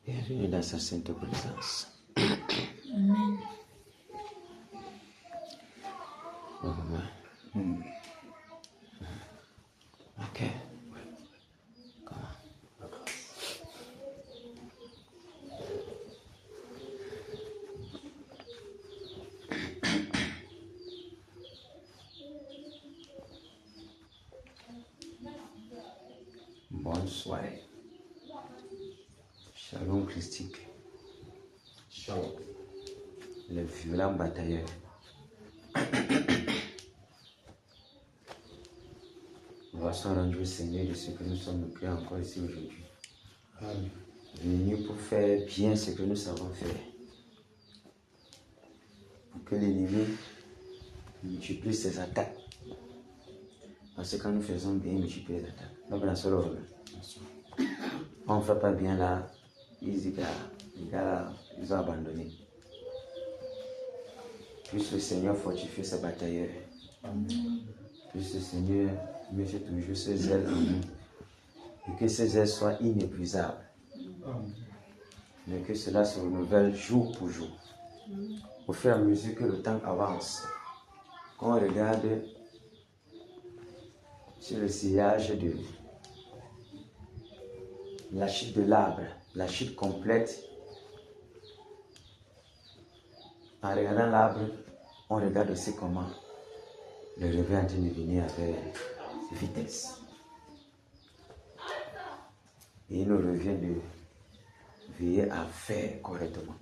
Bienvenue dans sa sainte présence. Amen. Ok. Comment? Bonne soirée. Shalom christique. Shalom. Les violents batailleurs. Nous voici rendus au Seigneur de ce que nous sommes créés encore ici aujourd'hui. Amen. Venus pour faire bien ce que nous savons faire. Pour que l'ennemi multiplie ses attaques. Parce que quand nous faisons bien, il multiplie les attaques. Donc, la seule ordre. On ne fait pas bien là, les gars là, ils ont abandonné. Puisse le Seigneur fortifier ses batailleurs. Amen. Puisse le Seigneur mettre toujours ses ailes en nous. Et que ces ailes soient inépuisables. Amen. Mais que cela se renouvelle jour pour jour. Au fur et à mesure que le temps avance, quand on regarde sur le sillage de la chute de l'arbre, la chute complète, en regardant l'arbre, on regarde aussi comment le réveil est en train de venir avec vitesse. Et il nous revient de veiller à faire correctement,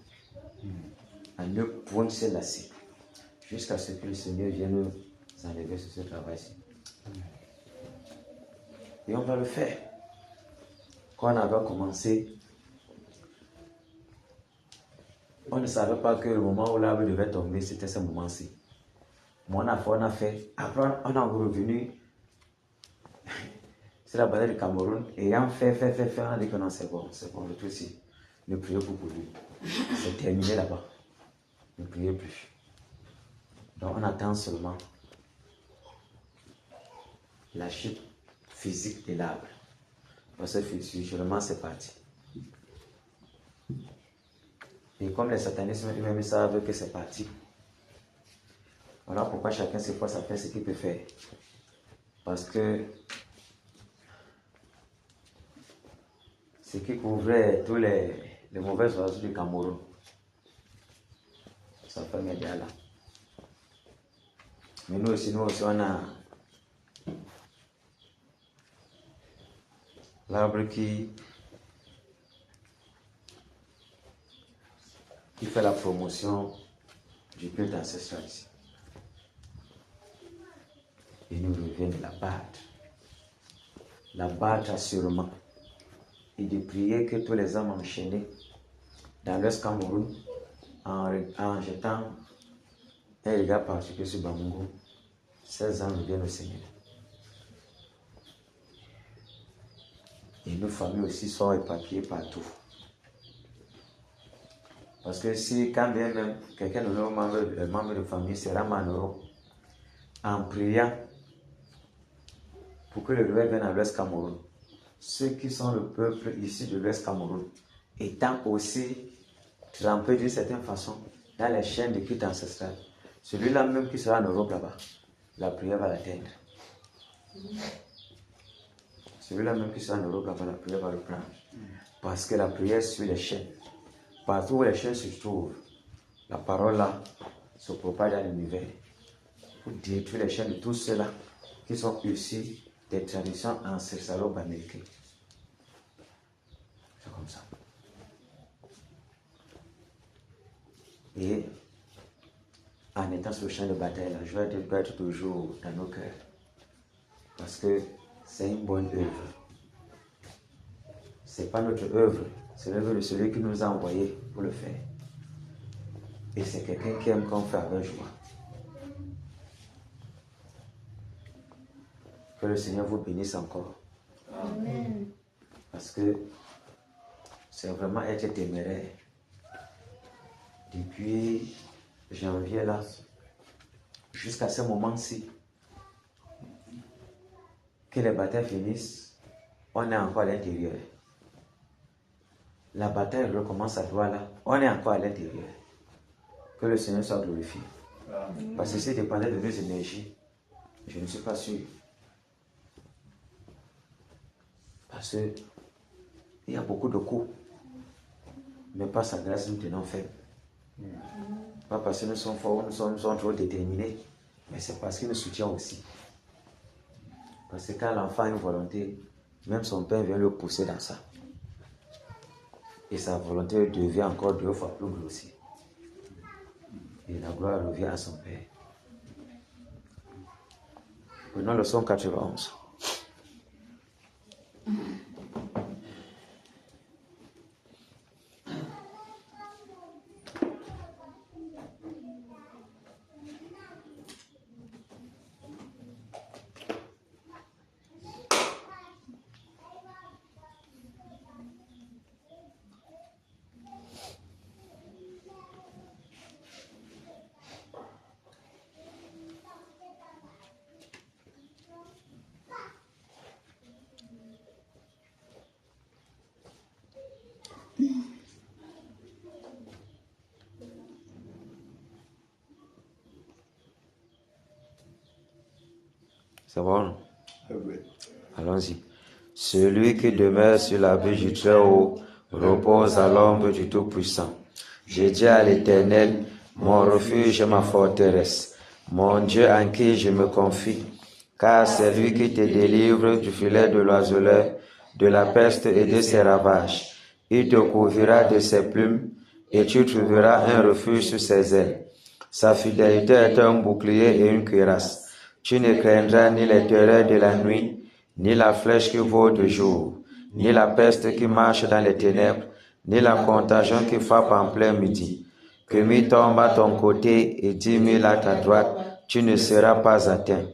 à ne point se lasser, jusqu'à ce que le Seigneur vienne nous enlever sur ce travail-ci. Et on va le faire. Quand on avait commencé, on ne savait pas que le moment où l'arbre devait tomber, c'était ce moment-ci. Mais on a fait. Après, on est revenu. C'est la bataille du Cameroun. Et on fait, on a dit que non, c'est bon, le tout ici. Ne priez plus pour lui. C'est terminé là-bas. Ne priez plus. Donc on attend seulement la chute physique de l'arbre. Parce que finalement, c'est parti. Et comme les satanistes eux-mêmes savent que c'est parti, voilà pourquoi chacun s'efforce à faire ce qu'il peut faire. Parce que ce qui couvrait tous les mauvais oiseaux du Cameroun, ça fait média là. Mais nous aussi, on a l'arbre qui fait la promotion du culte ancestral ici. Et nous revient de la battre. La battre assurément. Et de prier que tous les hommes enchaînés dans l'Est Cameroun, en jetant un regard particulier sur Bamungo, 16 ans reviennent au Seigneur. Et nos familles aussi sont éparpillées partout. Parce que si quand bien même quelqu'un de nos membres de famille sera malheureux, en priant pour que le réveil vienne à l'Ouest Cameroun, ceux qui sont le peuple ici de l'Ouest Cameroun, étant aussi trempés d'une certaine façon dans les chaînes de culte ancestral, celui-là même qui sera en Europe là-bas, la prière va l'atteindre. Celui-là même qui sera en Europe là-bas, la prière va le prendre. Parce que la prière suit les chaînes. Partout où les chaînes se trouvent, la parole là se propage dans l'univers pour détruire les chaînes de tous ceux-là qui sont issus des traditions ancestralo-américaines. C'est comme ça. Et en étant sur le champ de bataille, la joie doit être toujours dans nos cœurs. Parce que c'est une bonne œuvre. Ce n'est pas notre œuvre, c'est l'œuvre de celui qui nous a envoyés pour le faire. Et c'est quelqu'un qui aime qu'on fait avec joie. Que le Seigneur vous bénisse encore. Amen. Parce que c'est vraiment être téméraire. Depuis janvier là, jusqu'à ce moment-ci, que les batailles finissent, on est encore à l'intérieur. la bataille recommence à droite là. On est encore à l'intérieur. Que le Seigneur soit glorifié. Parce que si dépendait de nos énergies, je ne suis pas sûr. Parce qu'il y a beaucoup de coups. Mais pas sa grâce, nous tenons faible. Pas parce que nous sommes forts, nous sommes trop déterminés. Mais c'est parce qu'il nous soutient aussi. Parce que quand l'enfant a une volonté, même son père vient le pousser dans ça. Et sa volonté devient encore 2 fois plus grosse. Et la gloire revient à son père. Prenons le psaume 91. C'est bon? Allons-y. Celui qui demeure sur l'abri du Très-Haut repose à l'ombre du Tout-Puissant. J'ai dit à l'Éternel, mon refuge et ma forteresse, mon Dieu en qui je me confie, car c'est lui qui te délivre du filet de l'oiseleur, de la peste et de ses ravages. Il te couvrira de ses plumes et tu trouveras un refuge sous ses ailes. Sa fidélité est un bouclier et une cuirasse. Tu ne craindras ni les terreurs de la nuit, ni la flèche qui vole de jour, ni la peste qui marche dans les ténèbres, ni la contagion qui frappe en plein midi. Que 1000 tombent à ton côté et 10 000 à ta droite, tu ne seras pas atteint.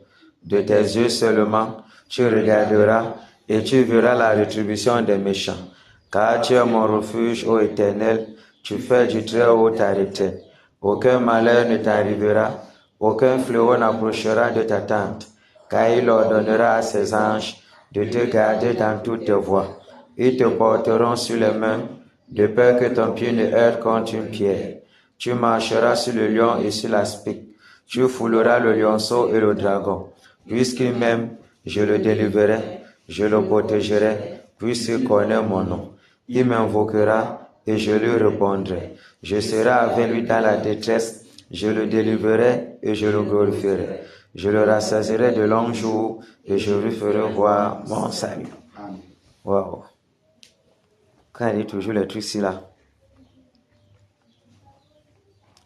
De tes yeux seulement, tu regarderas et tu verras la rétribution des méchants. Car tu es mon refuge, ô Éternel, tu fais du Très-Haut ta retraite. Aucun malheur ne t'arrivera, aucun fléau n'approchera de ta tente, car il ordonnera à ses anges de te garder dans toutes tes voies. Ils te porteront sur les mains, de peur que ton pied ne heurte contre une pierre. Tu marcheras sur le lion et sur l'aspic. Tu fouleras le lionceau et le dragon. Puisqu'il m'aime, je le délivrerai, je le protégerai, puisqu'il connaît mon nom. Il m'invoquera et je lui répondrai. Je serai avec lui dans la détresse, je le délivrerai et je le glorifierai. Je le rassasierai de longs jours et je lui ferai voir mon salut. Waouh! Quand il dit toujours les trucs ici là,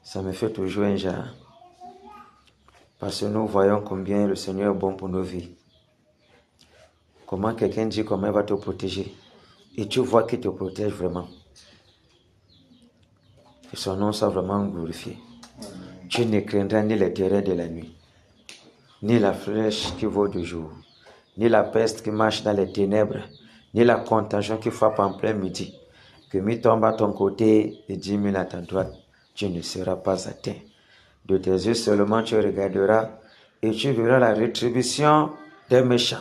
ça me fait toujours un genre. Parce que nous voyons combien le Seigneur est bon pour nos vies. Comment quelqu'un dit comment il va te protéger. Et tu vois qu'il te protège vraiment. Que son nom soit vraiment glorifié. Tu ne craindras ni les terreurs de la nuit, ni la flèche qui vole de jour, ni la peste qui marche dans les ténèbres, ni la contagion qui frappe en plein midi. Que 1000 tombent à ton côté et 10 000 à ta droite, tu ne seras pas atteint. De tes yeux seulement tu regarderas et tu verras la rétribution des méchants.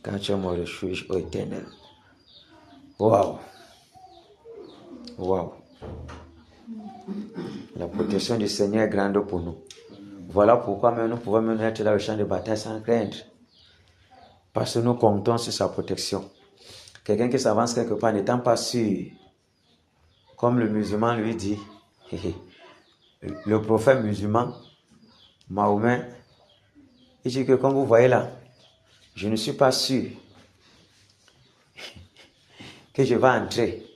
Quand tu es mon refuge, ô Éternel. Waouh! Waouh! La protection du Seigneur est grande pour nous. Voilà pourquoi même nous pouvons même être dans le champ de bataille sans craindre. Parce que nous comptons sur sa protection. Quelqu'un qui s'avance quelque part n'étant pas sûr, comme le musulman lui dit, le prophète musulman, Mahomet, il dit que comme vous voyez là, je ne suis pas sûr que je vais entrer.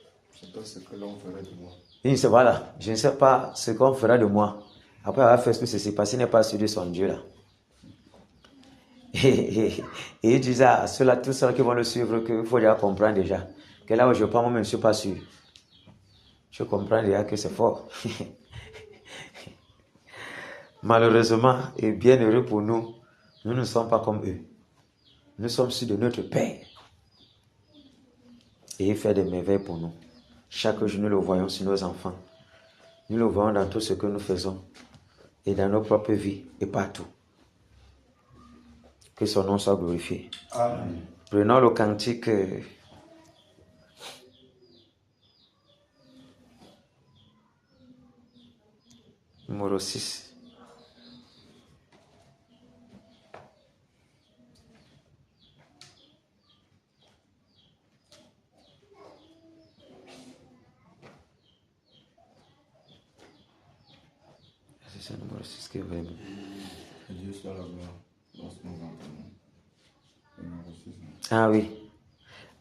C'est pas ce que l'on ferait de moi. Il dit, voilà, je ne sais pas ce qu'on fera de moi. Après avoir fait tout ceci, parce qu'il n'est pas sûr de son Dieu là. Et il disait à ceux-là, tous ceux qui vont le suivre, qu'il faut déjà comprendre déjà. Que là où je pars, moi-même, je ne suis pas sûr. Je comprends déjà que c'est fort. Malheureusement, et bien heureux pour nous, nous ne sommes pas comme eux. Nous sommes sûrs de notre Père. Et il fait des merveilles pour nous. Chaque jour, nous le voyons sur nos enfants. Nous le voyons dans tout ce que nous faisons. Et dans nos propres vies et partout. Que son nom soit glorifié. Amen. Prenons le cantique Numéro 6. C'est le numéro 6 qui est vraiment. Dieu soit la gloire lorsque nous entendons. Numéro 6. Ah oui.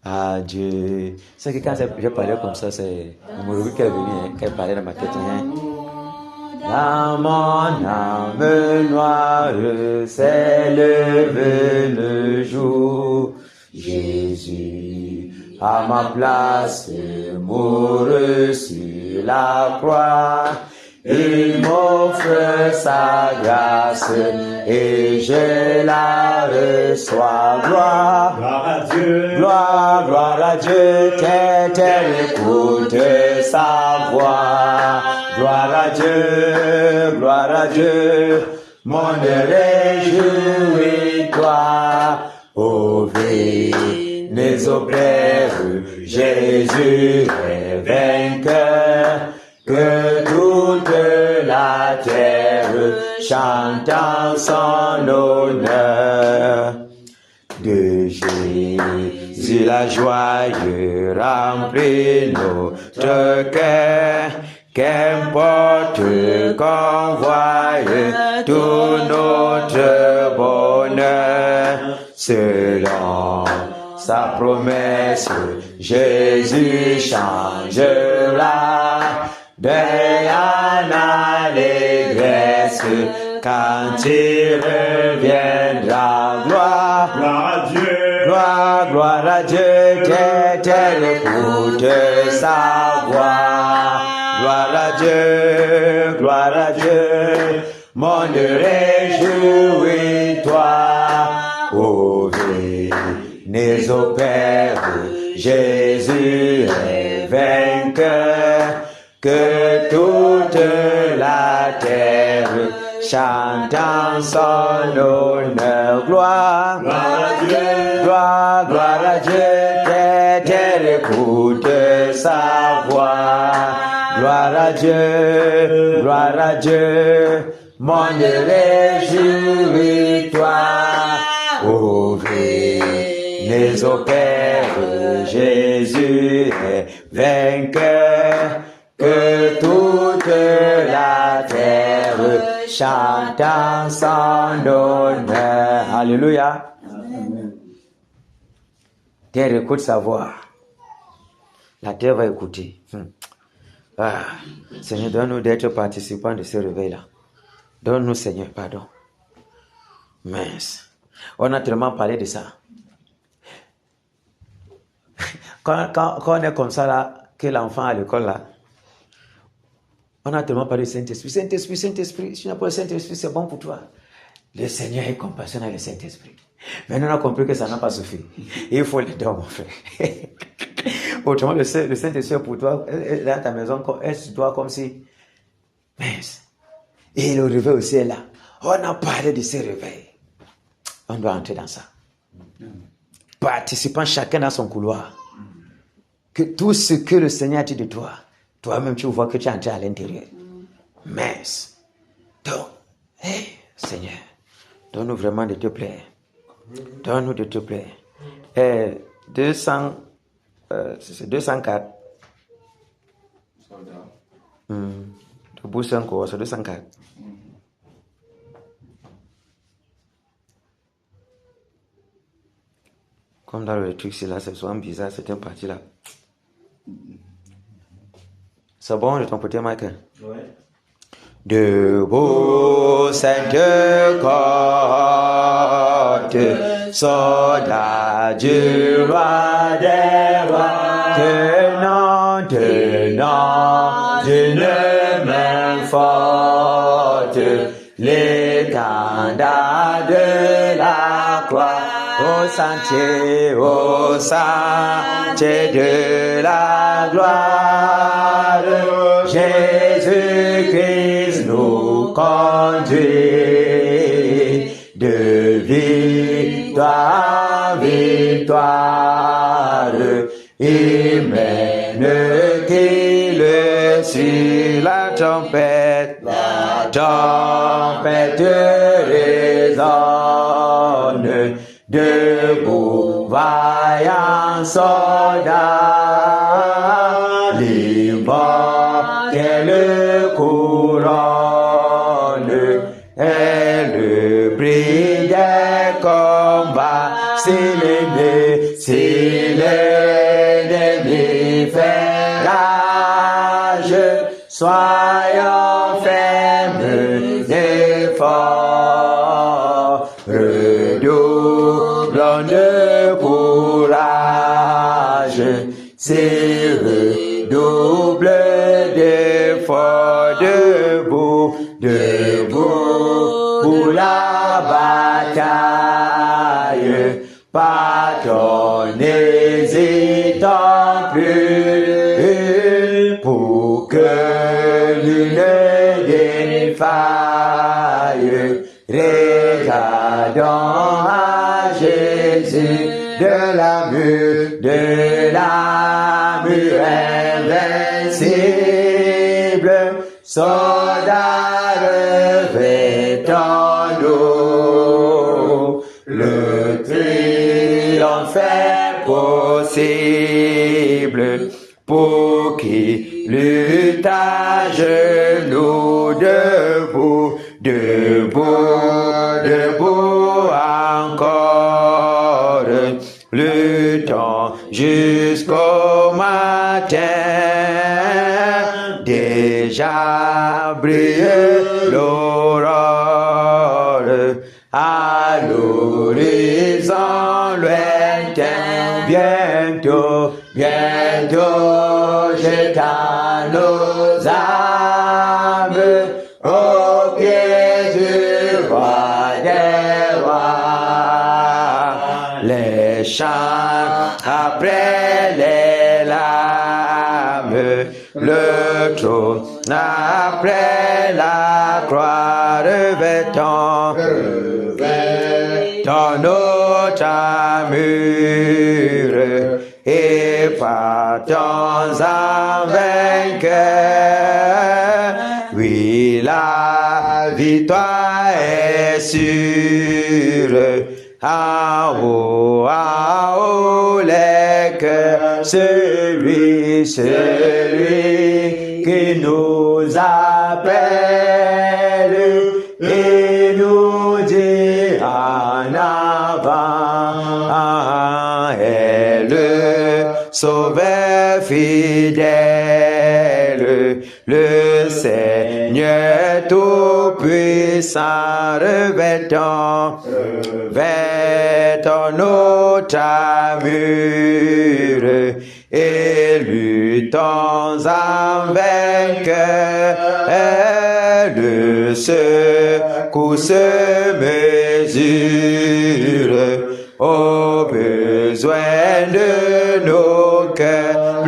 Ah Dieu. C'est que quand j'ai parlé comme ça, c'est le numéro 8 qui est venu, hein, qui est parlé dans ma tête. Hein. Dans mon âme noire s'est levé le jour. Jésus, à ma place, mourut sur la croix. Il m'offre sa grâce et je la reçois. Gloire à Dieu, gloire à Dieu, qu'elle écoute sa voix. Gloire à Dieu, mon réjouis-toi. Ô venez au Père, Jésus est vainqueur. Que toute la terre chante en son honneur. De Jésus la joie remplit notre cœur. Qu'importe qu'on voie tout notre bonheur, selon sa promesse, Jésus changera. Deuil en allégresse, quand il reviendra. Gloire à Dieu, gloire à Dieu, qu'elle écoute sa voix. Gloire à Dieu, monde réjouis-toi. Ô venez au Père, Jésus est vainqueur. Que toute la terre chante en son honneur. Gloire à Dieu, qu'elle écoute sa voix. Gloire à Dieu, monde réjouis-toi. Ô venez au Père, Jésus est vainqueur. Que toute la terre chante en son honneur. Alléluia. Amen. Terre écoute sa voix. La terre va écouter. Ah, Seigneur, donne-nous d'être participants de ce réveil-là. Donne-nous, Seigneur, pardon. Mince. On a tellement parlé de ça. Quand on est comme ça, là, que l'enfant à l'école, là, on a tellement parlé du Saint-Esprit. Saint-Esprit, si tu n'as pas le Saint-Esprit, c'est bon pour toi. Le Seigneur est compassionné avec le Saint-Esprit. Maintenant, on a compris que ça n'a pas suffi. Il faut les dons, mon frère. Autrement, le Saint-Esprit est pour toi, dans ta maison, est sur toi comme si... Mince. Et le réveil aussi est là. On a parlé de ce réveil. On doit entrer dans ça. Participant chacun dans son couloir. Que tout ce que le Seigneur a dit de toi, toi-même, tu vois que tu es entré à l'intérieur. Mince. Donc, Seigneur, donne-nous vraiment de te plaire. Donne-nous de te plaire. 204. Soldat. Debout 5 cours, c'est 204. Comme dans le truc, c'est là, c'est souvent bizarre, cette partie-là. C'est bon de ton côté, Michael? Oui. Debout, sainte côte, soldat du roi des rois, tenant d'une main forte l'étendard de la croix. Au sentier de la gloire, Jésus-Christ nous conduit de victoire en victoire. Il mène qu'il sur la tempête. tempête résonne, debout, vaillant soldat, l'immortelle couronne, est le prix des combats, si l'ennemi fait rage, soyons fermes et forts, redoublons de courage, c'est redouble d'efforts, debout pour la bataille, partons, n'hésitons plus, pour que nul ne défaille. Regardons à Jésus de la mue invincible, soldat revêtons-nous, le triomphe est possible pour qui lutte à genoux, debout encore, luttons jusqu'au matin, déjà brille l'aurore, à l'horizon lointain, bientôt jetons nos âmes au pied du roi des rois. Les chants après les larmes, le trône après la croix, revêtons notre armure et partons en vainqueur. Oui, la victoire est sûre. En haut, les cœurs, celui qui nous appelle et nous dit en avant, est le Sauveur fidèle, le Seigneur tout-puissant, revêtons notre armure et luttons en vainqueur. Le secours se mesure aux besoins de nos cœurs.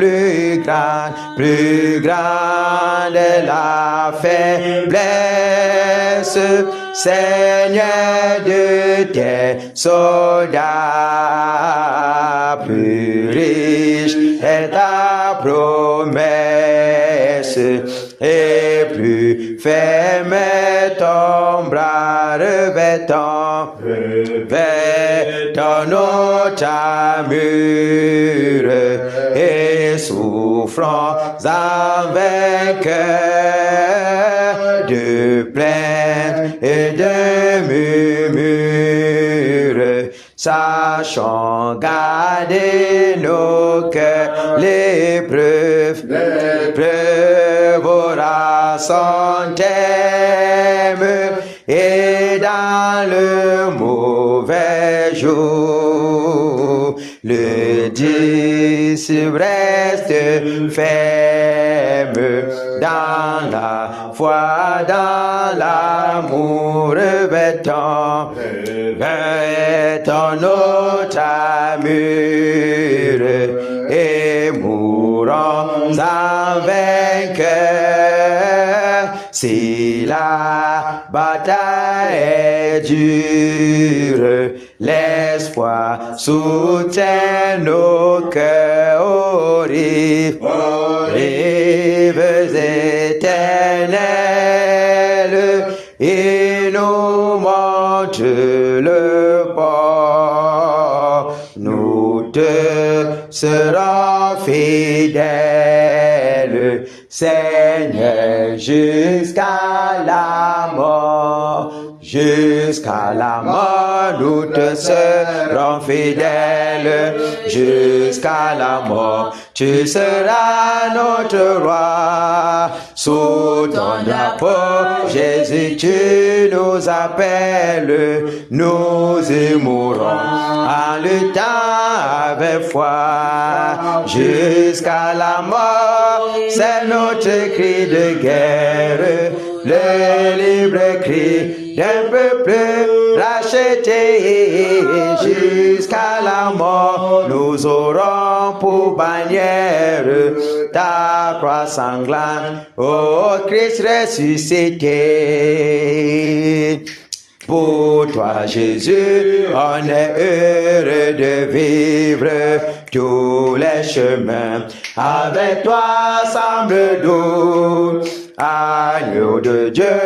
Plus grande est la faiblesse, Seigneur de tes soldats. Plus riche est ta promesse et plus ferme est ton bras. Revêtons notre armure et souffrons en vainqueur de plaintes et de murmures. Sachons garder nos cœurs, l'épreuve aura son thème, et dans le mauvais jour, le disciple reste ferme dans la foi, dans l'amour. Revêtons notre armure et mourons en vainqueur. Si la bataille est dure, l'espoir soutient nos cœurs aux rives éternelles. serons fidèles, Seigneur, jusqu'à la mort. Jusqu'à la mort, nous te serons fidèles. Jusqu'à la mort, tu seras notre roi. Sous ton drapeau, Jésus, tu nous appelles. Nous y mourrons en luttant avec foi. Jusqu'à la mort, c'est notre cri de guerre. Le libre cri d'un peuple racheté. Jusqu'à la mort, nous aurons pour bannière ta croix sanglante, ô Christ ressuscité. Pour toi, Jésus, on est heureux de vivre tous les chemins. Avec toi semble doux. Agneau de Dieu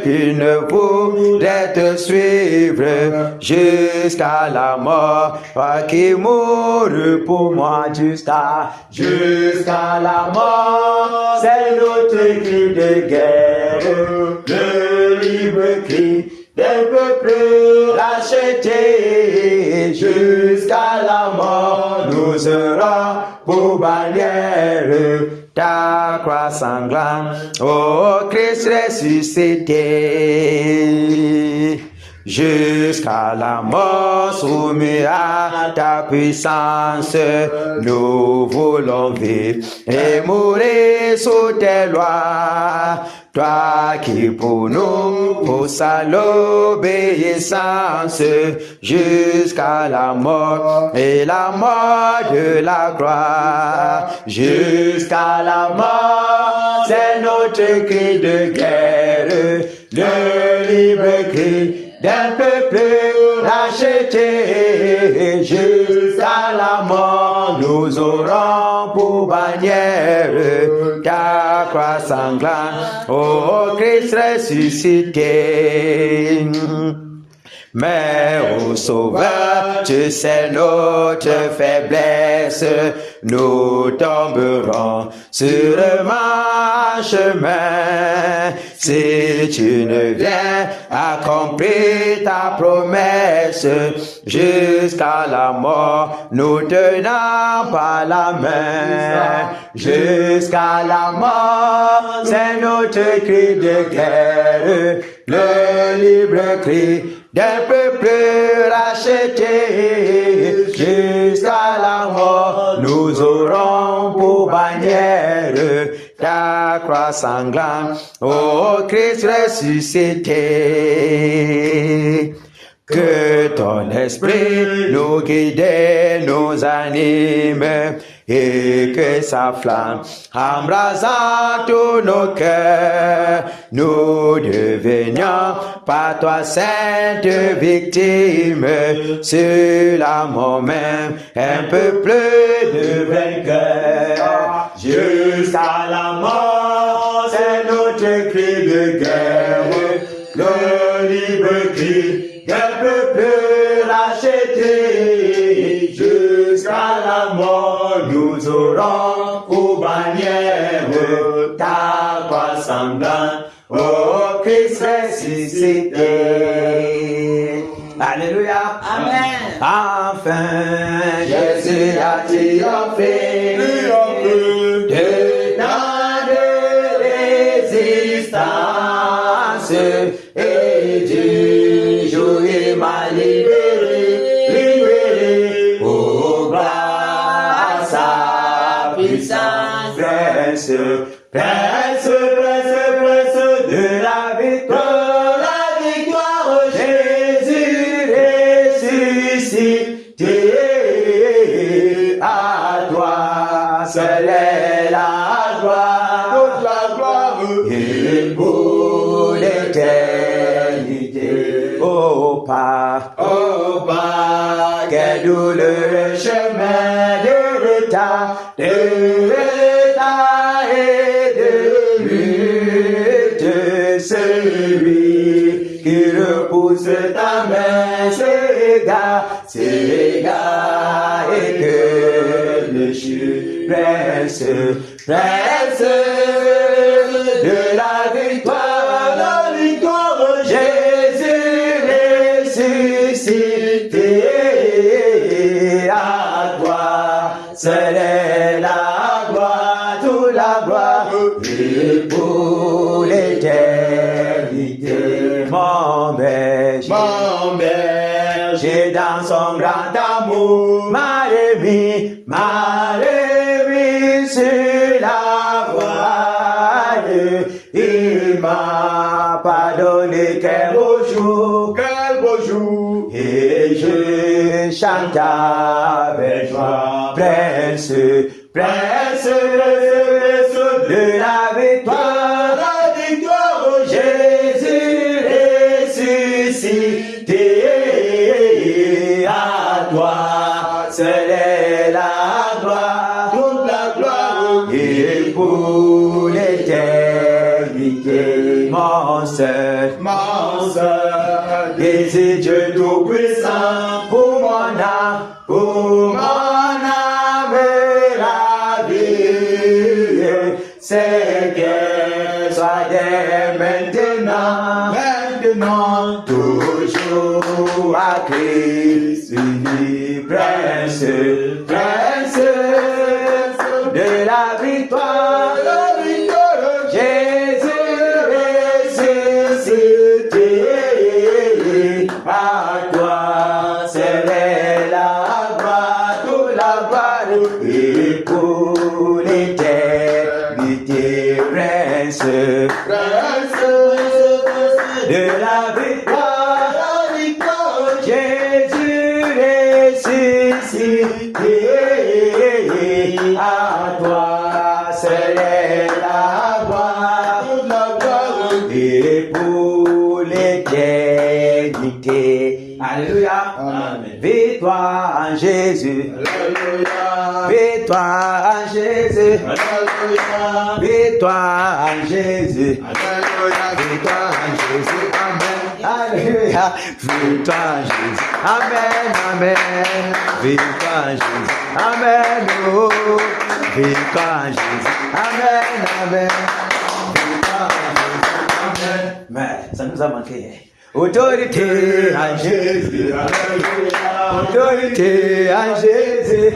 qui ne voudrait te suivre jusqu'à la mort, toi qui mourut pour moi jusqu'à la mort. C'est notre cri de guerre, le libre cri d'un peuple racheté. Jusqu'à la mort, nous serons pour bannière ta croix sanglante, ô Christ ressuscité. Jusqu'à la mort, soumis à ta puissance, nous voulons vivre et mourir sous tes lois. Toi qui pour nous pousse à l'obéissance jusqu'à la mort et la mort de la croix. Jusqu'à la mort, c'est notre cri de guerre, le libre cri d'un peuple racheté. Jusqu'à la mort, nous aurons pour bannière ta croix sanglante, ô Christ ressuscité. Mais ô Sauveur, tu sais notre faiblesse, nous tomberons sûrement en chemin. Si tu ne viens accomplir ta promesse, jusqu'à la mort, nous tenons pas la main. Jusqu'à la mort, c'est notre cri de guerre, le libre cri d'un peuple racheté. Jusqu'à la mort, nous aurons pour bannière ta croix sanglante, ô Christ ressuscité. Que ton esprit nous guide, nous anime, et que sa flamme embrasant tous nos cœurs, nous devenions par toi sainte victime, sur la mort même, un peuple de vainqueurs. Jusqu'à la mort, c'est notre cri de guerre, le libre cri d'un peuple racheté. Jusqu'à la mort, nous aurons pour bannière ta croix sanglante, ô Christ ressuscité. Alléluia. Amen. Enfin, Jésus a triomphé de tant de résistance, et du jour il m'a libéré, oh gloire à sa puissance. Presse de la victoire, Jésus ressuscité. À toi seul est la gloire, toute la gloire, et pour l'éternité. Oh Père, quel douloureux chemin de retard, et de lutte. Celui qui repousse ta main s'égare, et que Jésus, prince, prince de la victoire, Jésus ressuscité, à toi, seule est la gloire, toute la gloire, et pour l'éternité, mon berger dans son grand amour, m'a remis sur la voie, il m'a pardonné, quel beau jour, et je chante avec joie, prince, prince de la victoire, Jésus ressuscité, à toi, seule est la gloire, toute la gloire, et pour l'éternité, mon seul, Jésus, Dieu tout-puissant, pour mon âme la vie, c'est qu'elle soit dès maintenant, toujours à Christ uni, prince de la victoire, Jésus ressuscité, à toi c'est la gloire, toute la gloire, et pour l'éternité, prince de la victoire, Jésus ressuscité, à toi seule est la gloire, et pour l'éternité. Alléluia. Amen. Victoire en Jésus. Victoire en Jésus. Victoire en Jésus. Victoire en Jésus. Amen. Alléluia. Victoire en Jésus. Amen. Amen. Victoire en Jésus. Amen. Oh. Victoire en Jésus. Amen. Amen. Victoire en Jésus. Amen. Mais ça nous a manqué. Autorité en Jésus, autorité en Jésus,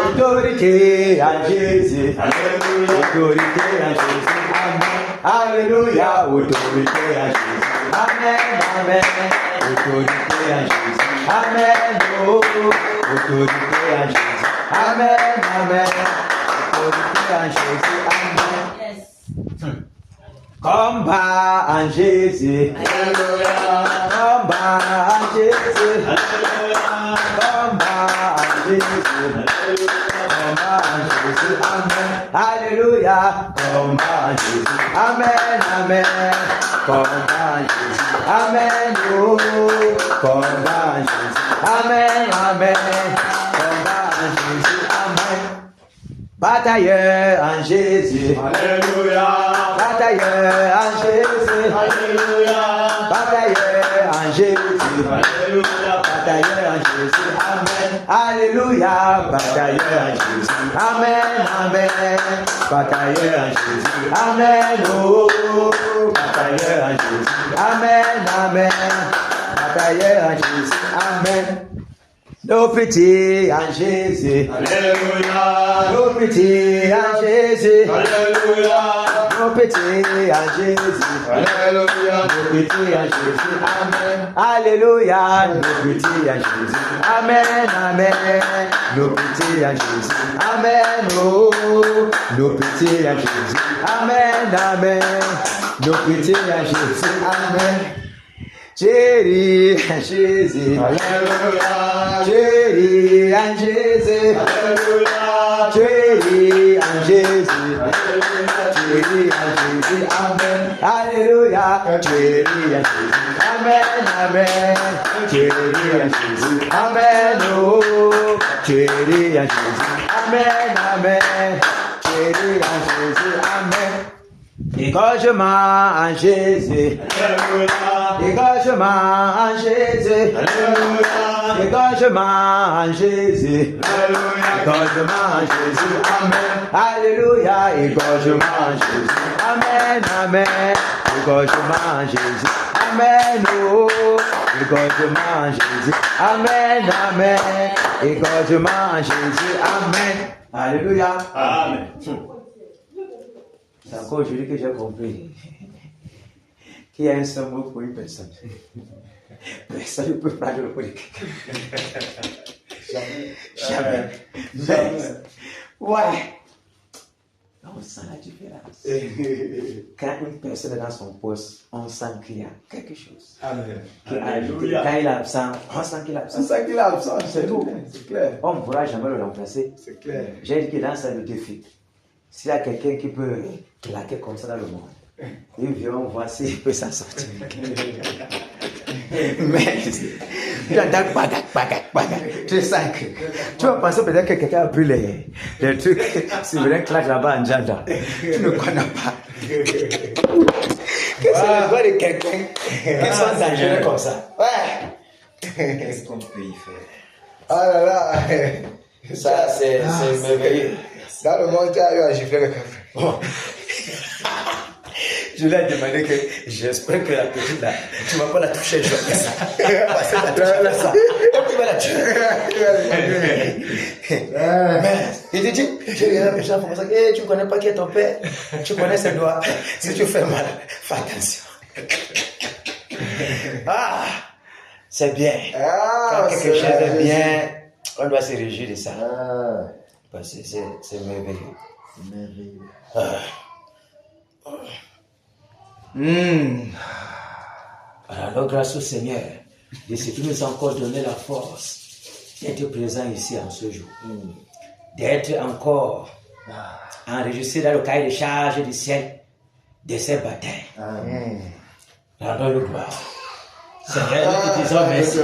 autorité en Jésus, autorité en Jésus, amen, alléluia, autorité en Jésus, amen, amen, autorité en Jésus, amen, oh, autorité en Jésus, amen, amen, autorité en Jésus, amen. Combat en Jésus, combat en Jésus, combat en Jésus, combat en Jésus, amen, alléluia, combat en Jésus, amen, amen, combat en Jésus, amen, oh, combat en Jésus, amen, amen, combat en Jésus, amen. Batailleur en Jésus, Alléluia. Batailleur en Jésus, Alléluia. Batailleur en Jésus, Alléluia. Batailleur en Jésus, amen, alléluia, batailleur en Jésus, amen, amen, batailleur en Jésus, amen, oh, batailleur en Jésus, amen, amen, batailleur en Jésus, amen. Nos petits en Jésus, Alléluia. nos petits en Jésus, Alléluia. nos petits en Jésus, Alléluia. nos petits en Jésus, amen, alléluia, nos petits en Jésus, amen, amen, nos petits en Jésus, amen, oh, nos petits en Jésus, amen, amen, nos petits en Jésus, amen. Chérie en Jésus, Alléluia. chérie en Jésus, Alléluia. chérie en Jésus, Alléluia. chérie en Jésus, amen, alléluia, chérie en Jésus, amen, amen, chérie en Jésus, amen, oh, chérie en Jésus, amen, amen, chérie en Jésus, amen. Dégagement en Jésus, Alléluia. dégagement en Jésus, Alléluia. égorgement Jésus. Égorgement Jésus. Amen. Alléluia. Égorgement Jésus. Amen. Amen. Égorgement Jésus. Amen. Oh. Égorgement Jésus. Amen. Amen. Égorgement Jésus. Amen. Alléluia. Amen. C'est encore aujourd'hui que j'ai compris qu'il y a un seul mot pour une personne. Personne ne peut prendre le mot de quelqu'un. Jamais. Ouais. On sent la différence. Quand une personne est dans son poste, on sent qu'il y a quelque chose. Amen. Quand il est absent, on sent qu'il est absent. On sent qu'il est absent, C'est tout. C'est clair. On ne pourra jamais le remplacer. C'est clair. J'ai dit que dans ça le défi, s'il y a quelqu'un qui peut claquer comme ça dans le monde, il vient, on voit s'il peut s'en sortir. Mais tu sais que tu vas penser peut-être que quelqu'un a pris les trucs, si vous voulez claque là-bas en Janda, tu ne connais pas. Que c'est le doigt de quelqu'un qui sont dangereux comme ça. Ouais. Qu'est-ce qu'on peut y faire? Ah là là. Ça, c'est merveilleux. Dans le monde, tu as eu à gifler le café. Bon. Je lui ai demandé que j'espère que la petite là, tu ne vas pas la toucher comme ça. Parce que tu vas ça. Tu vas la tuer. Mais il te dit, je regarde les gens comme ça, tu ne connais pas qui est ton père, tu connais ses doigts. Si tu fais mal, fais attention. Ah, c'est bien. Quand quelque chose est bien, on doit se réjouir de ça. Parce que c'est merveilleux. C'est merveilleux. Alors, grâce au Seigneur, de ce qui nous a encore donné la force d'être présent ici en ce jour, d'être encore enregistré dans le cahier de charge du ciel de ces batailles. Rendons-le gloire. Seigneur, nous te disons merci.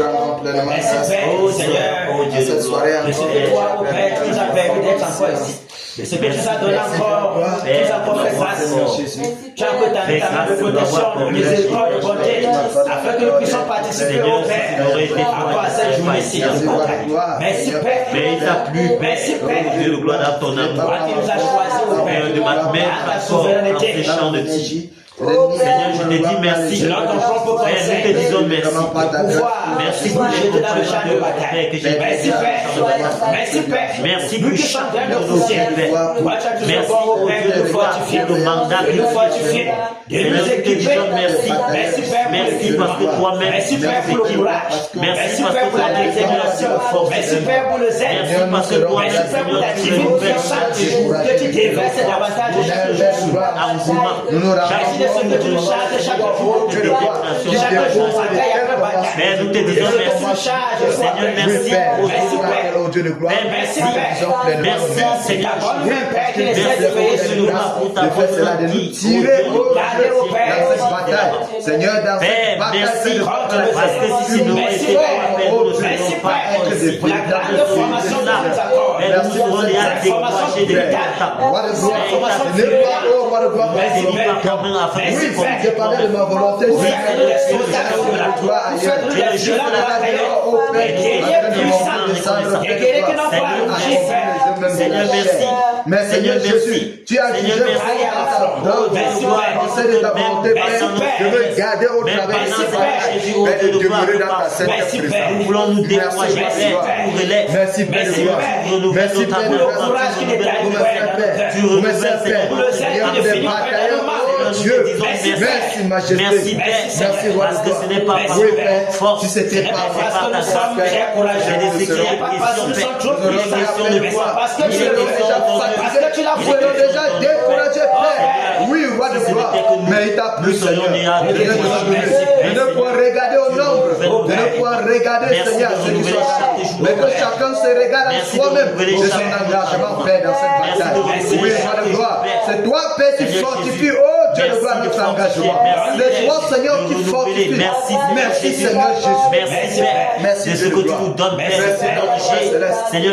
Merci Père, Seigneur, cette soirée de ce que toi, au Père, tu nous as permis d'être encore ici. De ce que tu nous as donné encore, tu nous as encore fait grâce. Tu as encore ta main de protection, de miséricorde, de bonté, afin que nous puissions participer au Père encore à cette journée-ci de bataille. Merci Père. Mais il t'a plu, Merci Père. Dieu de gloire dans ton amour, Toi qui nous as choisis au Père, de ma mère, à ta dans souveraineté. ces champs de tige. Seigneur, je te dis merci. Selon ton propre Père, nous te conseil, disons merci. merci pour jeter dans le champ de bataille. Merci Père. Merci Père. Merci Nous pour qui chaque chantons jour de de poussière. Père. Toi, tu as toujours Merci bon au Père de nous fortifier. pour le mandat De nous fortifier. De Seigneur, nous nous te équiper. disons merci. Merci Père pour Merci l'équipement. parce que toi-même, Merci Père pour le courage. Merci Merci parce Père que pour la toi-même, détermination. force. Merci Père pour le zèle. Merci parce que toi-même, Merci Père pour Seigneur, la tu divinité nous chaque jour. Que tu déverses davantage chaque jour. Merci de ce que tu nous charges chaque jour. Chaque jour, bataille après bataille. Père, nous te disons merci. Seigneur, merci. Merci Père. Merci, Seigneur. Ta bonne main, Père, qui essaie de Merci veiller sur nous. pour ta bonne de nous qui tirer Gardez au Père. Seigneur, dans cette Père, bataille, merci, de parce que si nous Merci, étions Père. pas nous ne Merci, serions pas Père. ici. Pour la grande formation que tu nous accordes. Mais nous serons déjà découragés de l'état. What a gloire. Ce n'est pas oh, what a gloire. Merci, Père. Oui, je parlais de ma volonté. Oui, Seigneur, la gloire ailleurs. Faites-nous des violents bataillons. Des guerriers puissants. Des guerriers qui n'ont pas rougi, Père. Seigneur, merci. Mais Seigneur Jésus, tu as dit, Seigneur, merci. dans pensée de ta volonté, Père, je veux garder au travers de ce bataille, Père, de demeurer dans ta sainte présence. Nous voulons nous décourager, Père, pour relève. Merci, Père de gloire. Merci, Père de gloire. Tu renouvelles, Père. Seigneur, des bataillons, oh Dieu. Merci, Majesté. Merci, Père. Merci, Roi Parce de que gloire. ce n'est pas par Oui, Père. force. Si c'était pas Parce que nous ta sommes grâce, très courageux. C'est des questions, Parce que nous sommes trop Père. Il est question de puissants. foi. Parce que Il est tu le question fais. de Parce que tu l'as Nous voulu. sommes déjà découragés, Père. Oui, Roi de gloire. Mais il t'a plu, Seigneur. De ne pouvoir regarder au nombre. De ne pouvoir regarder, Seigneur, ceux qui sont là. Mais que chacun se regarde en soi-même de son engagement, Père, dans cette bataille. Oui, Roi de gloire. C'est toi, Père, qui fortifie, oh Dieu de gloire, notre engagement. Merci, C'est toi, Seigneur, qui fortifie. Merci, Seigneur Jésus. Merci, Père. Merci, de ce Dieu que de tu gloire. nous donnes, Père. Merci, Seigneur,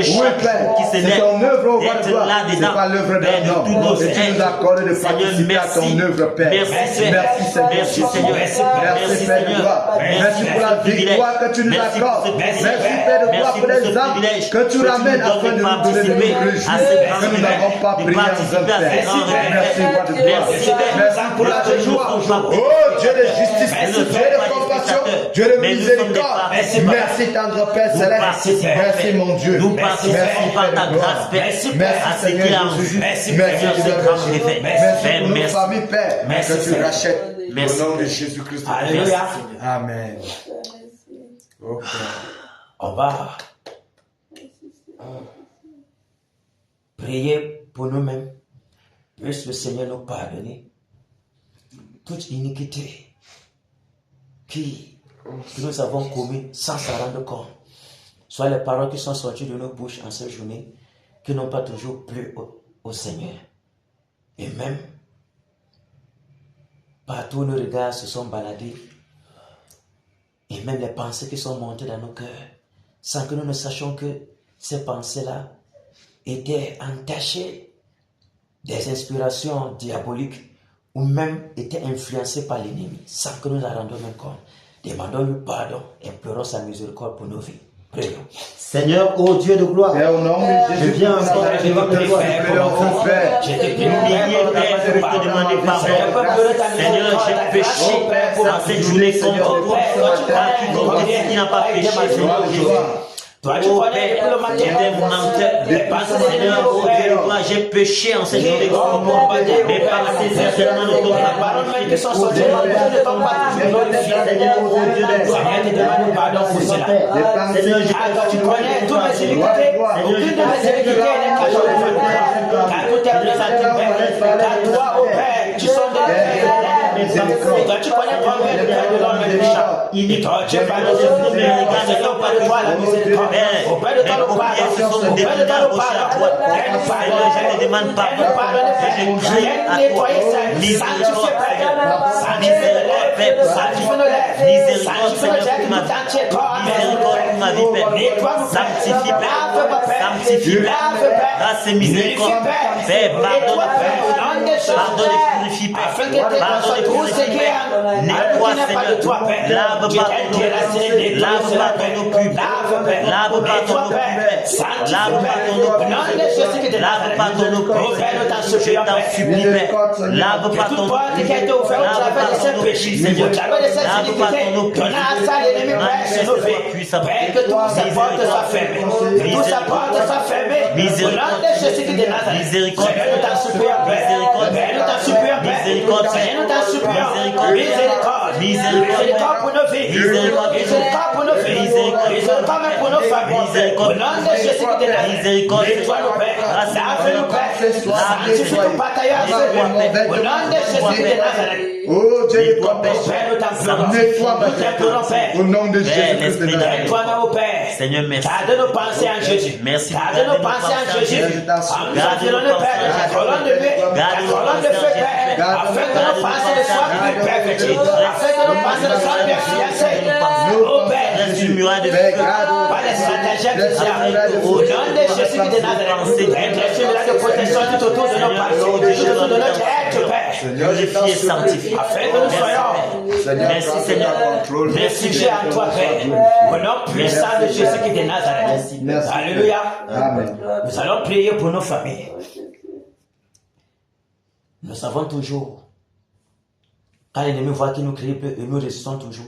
oui, chaque Père, jour qui c'est s'élève, ton œuvre, oh, d'être gloire. là-dedans, C'est pas l'œuvre Père, d'un de tous homme. nos Et tu nous êtres. accordes de Seigneur, participer à ton merci. œuvre, Père. Merci, Père. Merci, Seigneur. Merci, Seigneur. Merci, Père de gloire. Merci pour la victoire que tu nous Merci pour accordes. ce Merci, privilège. Père de gloire, Merci pour pour ce les âmes privilège que tu ramènes nous afin de donnes nous donner de participer nouveaux à jours. ces Que grands nous n'avons pas de prié en participer à vain, ces Père. grands Merci, roi de gloire. Merci, Père. Merci pour la joie. Oh, Dieu de justice, Dieu de compassion, Dieu de miséricorde. Merci, tendre Père céleste. Merci, mon Dieu. Nous participons par ta grâce, Père, à ce qu'il a en vue. Merci, Seigneur, ce grand effet. Merci Père, pour nos merci. familles, Père, Merci, que tu Seigneur. rachètes. Merci. Au nom de Jésus-Christ. Alléluia. Amen. Oh, Père. On va prier pour nous-mêmes. Puisse le Seigneur nous pardonner toute iniquité que nous avons commis sans s'en rendre compte. Soit les paroles qui sont sorties de nos bouches en cette journée qui n'ont pas toujours plu au Seigneur. Et même partout où nos regards se sont baladés, et même les pensées qui sont montées dans nos cœurs, sans que nous ne sachions que ces pensées-là étaient entachées des inspirations diaboliques ou même étaient influencées par l'ennemi, sans que nous en rendions même compte. Demandons-lui pardon et implorons sa miséricorde pour nos vies. Prions. Seigneur, ô Dieu de gloire, Père, au nom de Jésus, je viens encore Père, devant toi. Père. Je te prie, Humilié, Père, pour te demander pardon. Seigneur, j'ai péché dans cette journée contre toi. Quiconque qui n'a pas péché, Seigneur Jésus. toi tu connais depuis le matin. J'étais menteur. Seigneur, ô Dieu de gloire, j'ai péché en cette journée contre toi. Mes pensées certainement ne t'ont pas Paroles qui sont sorties de ma bouche ne t'ont pas toujours glorifié. Seigneur, ô Dieu de gloire. Seigneur, te demande pardon pour cela. Seigneur, je Ah, toi tu connais toutes mes iniquités. Aucune de mes iniquités n'est cachée devant toi. Car tout est présenté, Père. Car toi, ô Père, tu sont de et toi tu connais combien de cœurs de l'homme et de chat. Et toi tu parles de ce nous, mais regarde, Seigneur, Père de toi, la miséricorde. Au Père de toi, le pardon. Au Père de toi, le pardon. Viens nous pardonner. je te demande pardon. Viens nous pardonner, Père. Viens nettoyer ça. Sanctifie, Père. Sanctifie nos lèvres. Sanctifie nos lèvres. Sanctifie nos lèvres tout entier, corps. Miséricorde pour ma vie, Père. Nettoie-nous, Père. Sanctifie, Père. Lave, Père. Sanctifie, Lave, Père. Père. Grâce et miséricorde. Père, pardonne, Père. Pardonne et purifie, Père. Afin que tes Pardonne et tout ce qui purifie, Père. est Nettoie, qui n'est pas de toi, Père. Seigneur. Lave Qui pardon est nos déraciné, cœurs. Lave pardon nos cœurs. Lave, Père. Lave pardon nos Père. cœurs. Sanctifie, Lave Père. pardon nos Non, les choses qui te cœurs. Lave pardon nos Oh, Père, nous t'en cœurs. Je supplions, t'en Père. supplie, Père. Lave Que pardon toute nos porte qui a été cœurs. ouverte au Lave travers de pardon ces nos péchés, Seigneur. au travers de ces Lave pardon nos iniquités, donnant à ça l'ennemi, Père, se lever. Père, que toutes ces portes soient fermées. Que toutes ces portes soient fermées. Au nom de Jésus-Christ de Nazareth. Miséricorde. Seigneur, nous t'en supplions, Père. Miséricorde. Père, nous t'en supplions, Père. Miséricorde. Seigneur, nous t'en supplions. Miséricorde. Miséricorde. Miséricorde pour nos vies. Miséricorde. Miséricorde pour nos vies. Miséricorde. Miséricorde même pour nos familles. Miséricorde. Au nom de Jésus-Christ de Nazareth. Miséricorde. Nettoie-nous, Père. Lave-nous, Père. Sanctifie ton batailleur. Au nom de Jésus-Christ de Nazareth. Oh Dieu de Nettoie, compassion. Père, nous t'implorons. Nettoie ma Nous t'implorons, Père. Au nom de Père, Jésus-Christ de l'Esprit Nazareth. Nettoie-nous, au Père. Seigneur, merci. Garde nos pensées en Jésus. Merci. Garde nos pensées en Jésus. En nous attirant le Père de ta colonne de nuit, ta colonne de feu, Père. Afin que nos pensées ne soient plus perfectibles. Afin que nos pensées ne soient plus fiancées. Au Père. Reste une muraille de Père, feu. garde. Pas les stratagèmes du diable. Au nom de Jésus-Christ de Nazareth. Père, laisse une muraille de protection tout autour de nos pensées, tout autour de notre être, Père. Purifié et sanctifié. Afin que nous soyons. Seigneur, Merci, prends Seigneur. le contrôle. Réfugiés en toi, Père. Au nom puissant de Jésus-Christ de Nazareth. Merci. Alléluia. Amen. Nous allons prier pour nos familles. Nous savons toujours, quand l'ennemi voit qu'il nous crie peu, et nous résistons toujours,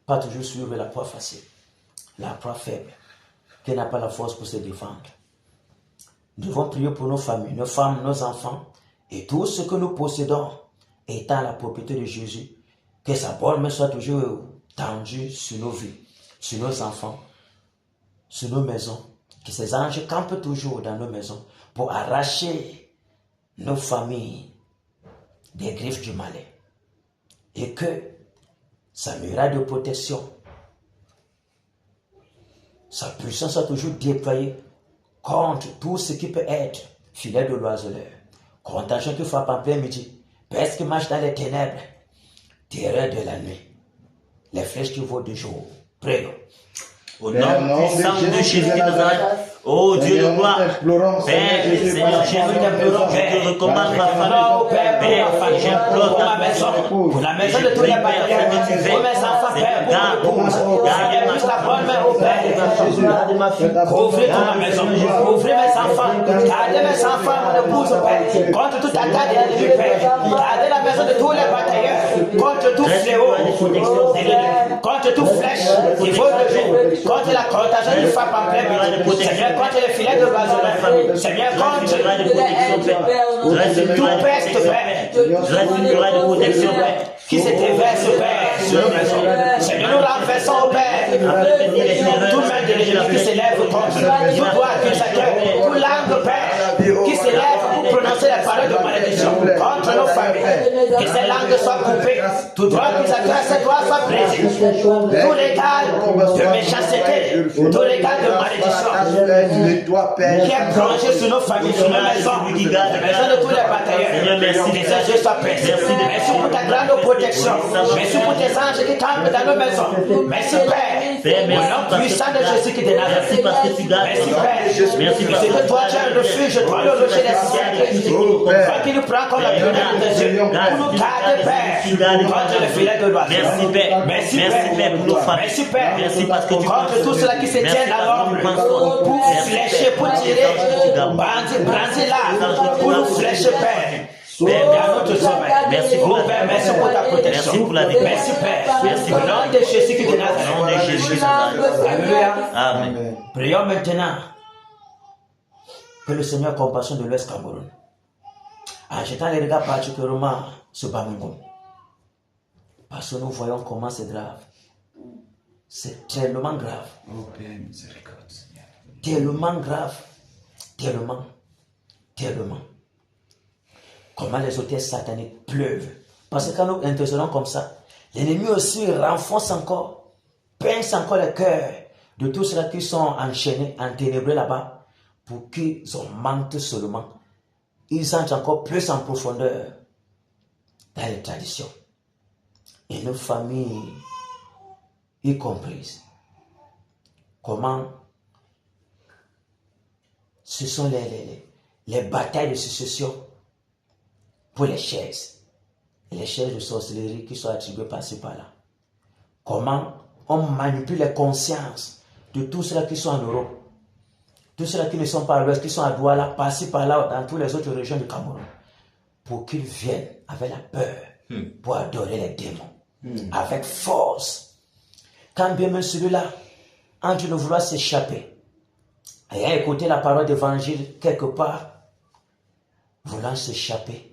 pas toujours suivre la proie facile, la proie faible, qui n'a pas la force pour se défendre. Nous devons prier pour nos familles, nos femmes, nos enfants, et tout ce que nous possédons étant la propriété de Jésus, que sa bonne main soit toujours tendue sur nos vies, sur nos enfants, sur nos maisons, que ces anges campent toujours dans nos maisons pour arracher nos familles des griffes du malin. Et que sa muraille de protection, sa puissance soit toujours déployée contre tout ce qui peut être filet de l'oiseleur, contagion qui frappe en plein midi, Peste qui marche dans les ténèbres, terreur de la nuit, les flèches qui volent du jour. Prions. Au nom puissant de Jésus de Nazareth, oh Dieu de gloire, Père, Seigneur Jésus, je te recommande ma famille, Père, j'implore ta maison, pour la maison de tous les bataillons, pour mes enfants, Père, pour mon épouse, Seigneur, juste la bonne main au Père, couvrez ma maison, couvrez mes enfants, gardez mes enfants, mon épouse, Père, contre toute attaque de l'ennemi, Père, gardez la maison de tous les bataillons, contre tout fléau, contre toute flèche qui vole le jour, contre la contagion du frappe en plein milieu, Seigneur, contre les filets de l'oiseleur, Seigneur, contre tout peste, Père, qui se déverse, Père, sur nos maisons. Seigneur, nous renversons, Père, toute main de l'ennemi qui s'élève contre nous, tout doigt accusateur, toute langue, Père, qui s'élève pour prononcer les paroles de malédiction contre nos familles, que ces langues soient coupées, tout droit accusateur, ces doigts soient brisés, tout légal de méchanceté, tout légal de malédiction, qui est plongé sur nos familles, sur nos maisons, les maisons de tous les bataillons, que ces yeux soient brisés. Merci pour ta grande protection, merci pour tes anges qui campent dans nos maisons, merci Père, au nom puissant de Jésus qui te Nazareth, merci Père, merci parce que toi tu es un refuge, toi le rocher des siècles, toi qui nous prends comme la prunelle de Dieu, pour nous garder Père, contre le filet de l'oiseau. Merci Père, merci Père pour nos familles, merci Père, merci parce que tu contre tout cela qui se tient dans l'ombre, pour flécher, pour tirer, brandir là, pour nous flécher Père. Père, notre sommeil. Merci pour Père, merci pour ta protection. Merci pour la défense. Merci Père. Merci au nom de Jésus qui te Nazareth. Au nom de Jésus de Nazareth. Alléluia. Amen. Prions maintenant que le Seigneur ait compassion de l'Ouest Cameroun. En jetant les regards particulièrement sur Bamingom. Parce que nous voyons comment c'est grave. C'est tellement grave. Oh Père, miséricorde, Seigneur. Tellement grave. Tellement. Comment les hôtels sataniques pleuvent. Parce que quand nous intercédons comme ça, l'ennemi aussi renforce encore, pince encore le cœur de tous ceux qui sont enchaînés, enténébrés là-bas, pour qu'ils augmentent seulement. Ils entrent encore plus en profondeur dans les traditions. Et nos familles y comprises. Comment ce sont les batailles de succession pour les chaises de sorcellerie qui sont attribuées par-ci par-là. Comment on manipule les consciences de tous ceux qui sont en Europe, tous ceux qui ne sont pas à l'Ouest, qui sont à Douala, par-ci par-là, dans toutes les autres régions du Cameroun, pour qu'ils viennent avec la peur, pour adorer les démons, avec force. Quand bien même celui-là, en train de vouloir s'échapper, ayant écouté la parole d'évangile quelque part, voulant s'échapper,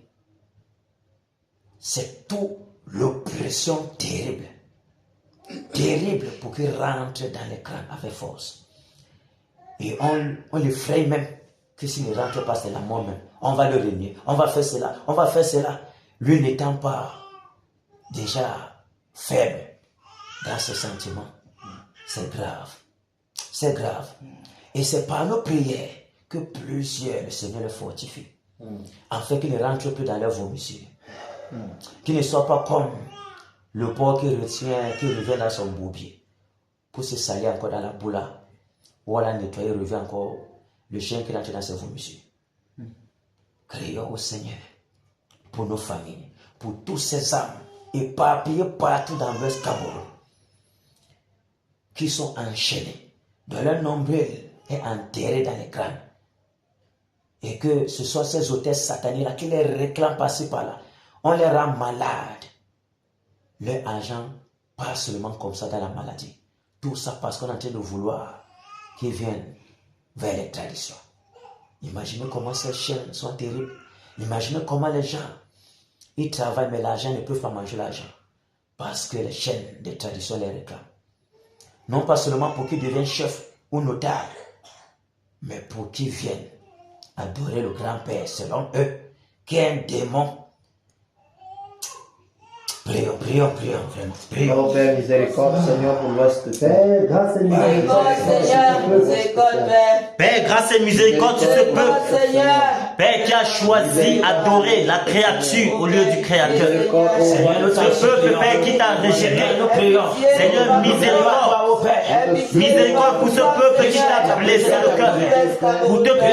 c'est toute l'oppression terrible pour qu'il rentre dans l'écran avec force. Et on l'effraie même que s'il ne rentre pas, c'est la mort même. On va le régner, on va faire cela. Lui n'étant pas déjà faible dans ses sentiments. C'est grave. Et c'est par nos prières que plusieurs, le Seigneur les fortifie. Afin qu'ils ne rentrent plus dans leur vomissure. Qu'il ne soit pas comme le porc qui revient dans son bourbier pour se salir encore dans la boule ou à la nettoyer, revient encore le chien qui rentre dans ses vomissures. Crions au Seigneur pour nos familles, pour tous ces âmes éparpillées partout dans l'Ouest Cameroun qui sont enchaînés, dont leur nombril est enterré dans les crânes. Et que ce soit ces hôtesses sataniques qui les réclament par-ci par-là. On les rend malades. Leur agent passe seulement comme ça dans la maladie. Tout ça parce qu'on est en train de vouloir qu'ils viennent vers les traditions. Imaginez comment ces chaînes sont terribles. Imaginez comment les gens, ils travaillent mais l'argent ne peut pas manger l'argent. Parce que les chaînes des traditions les réclament. Non pas seulement pour qu'ils deviennent chefs ou notables, mais pour qu'ils viennent adorer le grand-père selon eux, qui est un démon. Prions. Oh Père, miséricorde, Seigneur, pour l'Ouest. Père, grâce et miséricorde. Père, grâce et miséricorde sur ce peuple. Père, qui a choisi adorer la créature au lieu du Créateur. Ce peuple, Père, qui t'a rejeté. Seigneur, miséricorde. Miséricorde pour ce peuple qui t'a blessé le cœur. Pour ce peuple,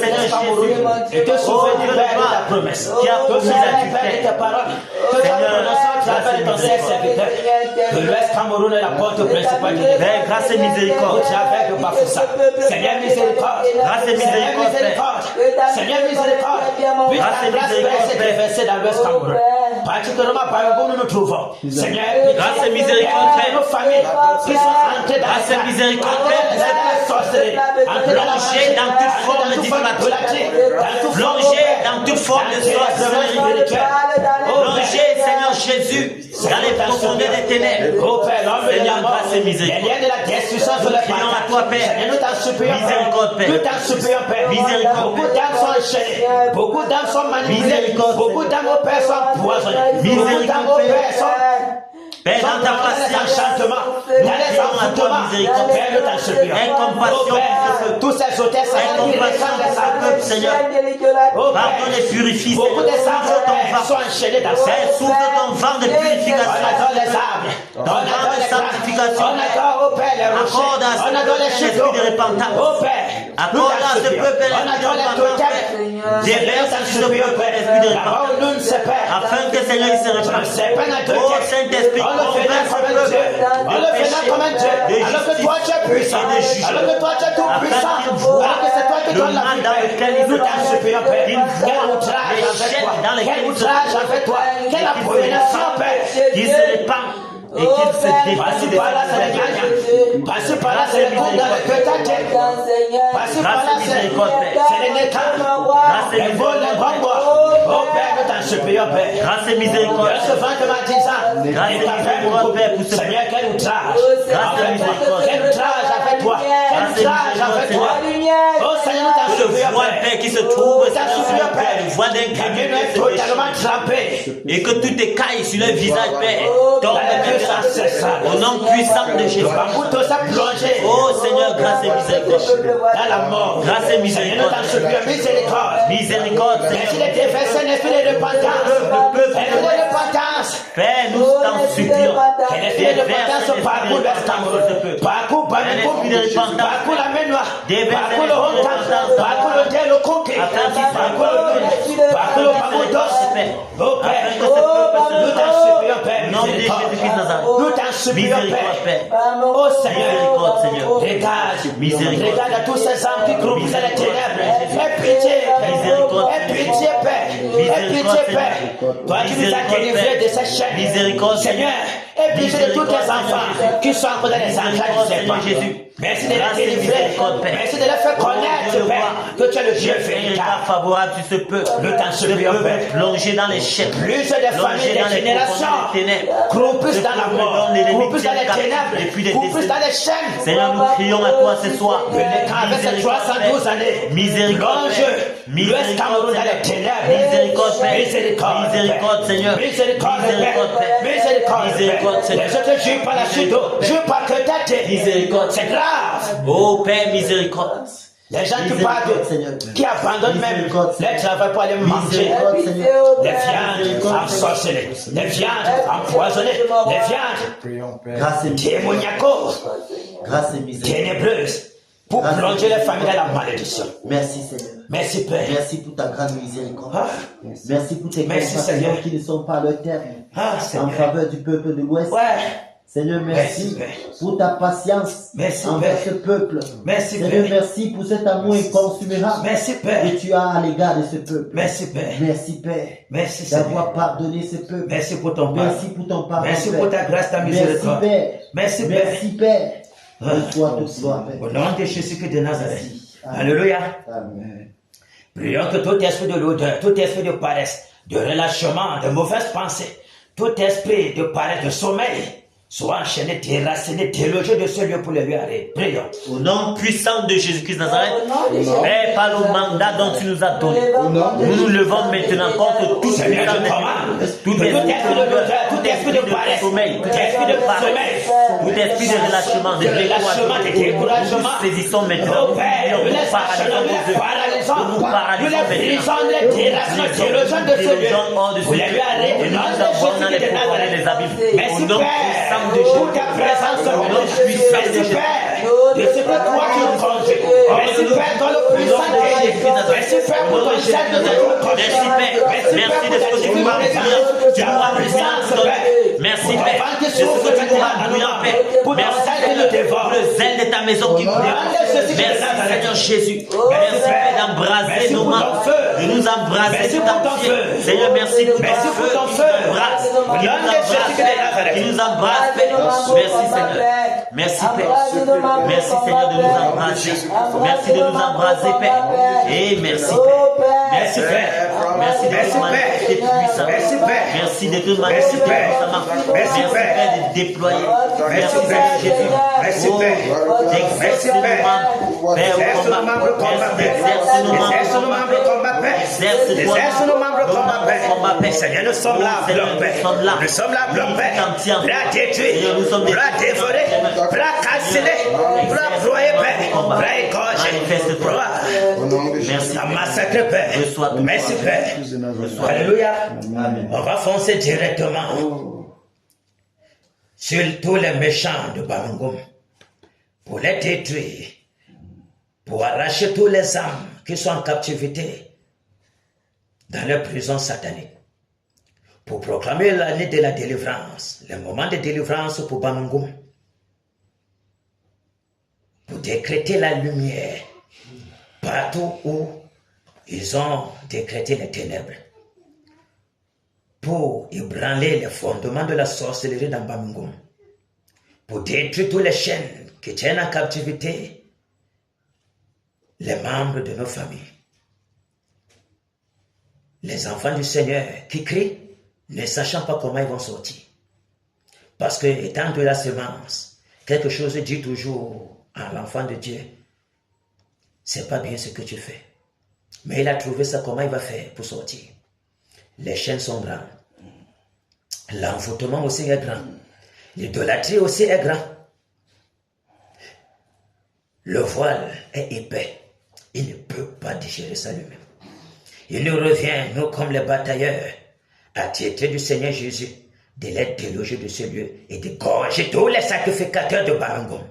Seigneur Jésus. Et que sauver Dieu de ta promesse. Qui a promis à tu fais. Seigneur, de l'Ouest Cameroun est la porte principale du Père, grâce et miséricorde. Seigneur, miséricorde. Grâce et miséricorde, Père. Seigneur, miséricorde. Grâce et miséricorde, Père. Versé dans l'Ouest Cameroun. Particulièrement par où nous nous trouvons. Seigneur, grâce et miséricorde, Père. Nos familles qui sont entrées dans grâce et miséricorde, Père. Plongé dans toute forme d'idolâtrie. Plongé dans toute forme de sorcellerie. Plongé, Seigneur Jésus, dans les profondeurs des ténèbres. Seigneur, grâce et miséricorde. Nous crions à toi, Père. Miséricorde, Père. Miséricorde. Beaucoup d'âmes sont enchaînées. Beaucoup d'âmes sont manipulées. Beaucoup d'âmes au Père sont empoisonnées. Miséricorde, Père, dans ta patience, nous prions à toi, miséricorde, Père, compassion pour ce peuple, compassion pour ce peuple, Seigneur. Pardonne et purifie, Seigneur. Souffle ton vent de purification, ton vent de sanctification. Accorde à ce peuple un esprit de repentance. Accorde à ce peuple un esprit de repentance. Déverse sur ce peuple un esprit de repentance. Afin que, Seigneur, il se repente. Oh Saint-Esprit, alors que toi tu es puissant, alors que toi tu es tout puissant, alors que c'est toi qui donnes la vie. Nous t'en supplions, Père. Quel outrage avec toi, quel outrage avec toi, quelle abomination, Père. Qui se répand et qu'il se dépasse de par là, c'est les gagnants. Passe par là, c'est les coups dans le pétage. Passe par là, c'est les nécans. Les vols, les bambos. Oh Père, nous t'en supplions, Père. Grâce et miséricorde. Ce vent de ma disant. Grâce et miséricorde, Père, pour ce Seigneur, quel outrage. Grâce et miséricorde. Quel outrage avec toi. Quel outrage avec toi. Oh Seigneur, nous t'en supplions, le voile, Père, qui se trouve, Seigneur, Père, le voile d'un camion est totalement trempé. Et que tout écaille sur le visage, Père, tombe maintenant. Au nom puissant de Jésus. Oh Seigneur, grâce et miséricorde. Dans la mort. Grâce et miséricorde. Miséricorde. Miséricorde, Seigneur. Un esprit de repentance. Père, nous t'en supplions. Un esprit de repentance parcours l'Est, parcours la main noire, parcours le Hontan, parcours le Dieu, le conquet, parcours le Pamodos. Oh Père, nous t'en supplions, Père. Nom de Jésus-Christ Nazareth. Nous t'en supplions, Père. Oh Seigneur, regarde à tous ces âmes qui croupissent dans les ténèbres. Aie pitié, aie pitié, Père. Aie pitié, Père. Toi qui nous as délivrés de ces chaînes. Miséricorde, Seigneur. Aie pitié de tous tes enfants qui sont encore dans les entrailles du serpent. Jésus. Merci de les délivrer. Merci de les faire connaître, Père, que tu es le Dieu véritable. Favorable sur ce peuple. Le temps supérieur, Père. Plongé dans les chaînes. Plus de familles, des générations croupissent dans la mort, croupissent dans les ténèbres, croupissent dans les chaînes. Seigneur, nous crions à toi ce soir. Avec ces 312 années, miséricorde, l'Ouest Cameroun dans les ténèbres. Miséricorde, Père. Miséricorde, miséricorde, Seigneur. Miséricorde, Père. Miséricorde, Seigneur. Les autres jurent par la suite, jurent par que tête. Miséricorde, c'est grave. Oh Père, miséricorde. Les gens qui parlent, qui abandonnent même les travail pour aller manger. Les viandes ensorcelées, les viandes empoisonnées, les viandes démoniaques, ténébreuses, pour plonger les familles dans la malédiction. Merci Seigneur. Merci Père. Merci pour ta grande miséricorde. Merci pour tes compassions qui ne sont pas à leur terme. En faveur du peuple de l'Ouest. Seigneur, merci pour ta patience envers ce peuple. Merci, Seigneur, merci pour cet amour inconsommable que tu as à l'égard de ce peuple. Merci, Père. Merci, Père. Merci, d'avoir pardonné ce peuple. Merci pour ton pardon. Merci pour ton pardon. Merci pour ta grâce, ta miséricorde. Merci, Père. Merci, Père. Merci, Père. Reçois toute gloire, Père. Au nom de Jésus-Christ de Nazareth. Alléluia. Amen. Prions que tout esprit de l'odeur, tout esprit de paresse, de relâchement, de mauvaises pensées, tout esprit de paresse, de sommeil, soit enchaîné, déraciné, délogé de ce lieu pour le lui arrêter. Prions. Au nom puissant de Jésus-Christ Nazareth, Père, par le mandat dont tu nous as donné, nous nous levons maintenant contre tout esprit de paresse, tout esprit de relâchement, de découragement, nous saisissons maintenant, nous paralysions nous paralysons de ce lieu. Vous les lui arrêtez. Et nous nous envoyons dans les profondeurs des abîmes. Au nom puissant de Jésus. Au nom puissant de Jésus. De ce que toi tu nous conduis. Merci Père dans le puissant de Jésus. Merci Père pour ton chef de Merci Père. Merci de ce que tu pourras bouillir. Tu pourras bouillir. Merci Père. De ce que tu pourras bouillir en paix. Merci pour le zèle de ta maison qui brûle. Merci Seigneur Jésus. Merci Père d'embraser nos mains. De nous embraser tout entier. Seigneur, merci pour ton feu qui nous embrasse. Merci Seigneur. Merci Père. Merci Seigneur de nous embrasser. Merci de nous embrasser Père. Et merci Père. Merci Père. Merci de nous manifester puissamment. Merci de nous manifester puissamment. Merci Père de déployer. Merci Père Jésus. Merci Père. D'exercer nos membres. Père au combat. Merci d'exercer nos membres au combat. Exerce nos membres au combat. Seigneur, nous sommes là, nous sommes là, prêts à détruire, prêts à dévorer, prêts à casser, prêts à broyer, prêts à égorger, Merci. à massacrer, Père. Merci, Père. Alléluia. On va foncer directement sur tous les méchants de Bamingum pour les détruire, pour arracher tous les âmes qui sont en captivité dans les prisons sataniques, pour proclamer l'année de la délivrance, le moment de délivrance pour Bamingum, pour décréter la lumière partout où ils ont décrété les ténèbres, pour ébranler les fondements de la sorcellerie dans Bamingum, pour détruire tous les chaînes qui tiennent en captivité les membres de nos familles. Les enfants du Seigneur qui crient, ne sachant pas comment ils vont sortir. Parce que, étant de la semence, quelque chose dit toujours à l'enfant de Dieu, c'est pas bien ce que tu fais. Mais il a trouvé ça, comment il va faire pour sortir. Les chaînes sont grandes. L'envoûtement aussi est grand. L'idolâtrie aussi est grand. Le voile est épais. Il ne peut pas digérer ça lui-même. Il nous revient, nous comme les batailleurs, attitrés du Seigneur Jésus, de les déloger de ce lieu et d'égorger tous les sacrificateurs de Bamingum.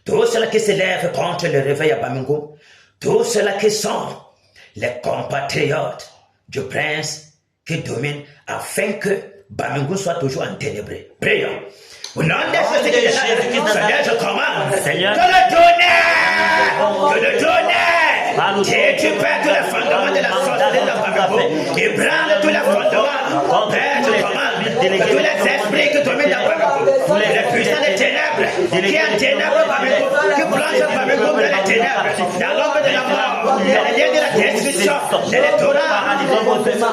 Tous ceux qui se lèvent contre le réveil à Bamingum, tous ceux qui sont les compatriotes du prince qui domine, afin que Bamingum soit toujours enténébré. Prions. Au nom de Jésus-Christ, Seigneur, je commande, Seigneur, que le tonnerre, tu perds tous les fondements de la sorcellerie de Bamingum, ébranle tous les fondements, Père, je commande, que tous les esprits qui dominent dans Bamingum, les puissants des ténèbres, qui enténèbrent Bamingum, qui plongent Bamingum dans les ténèbres, dans l'ombre de la mort, dans les liens de la destruction, de l'étourage,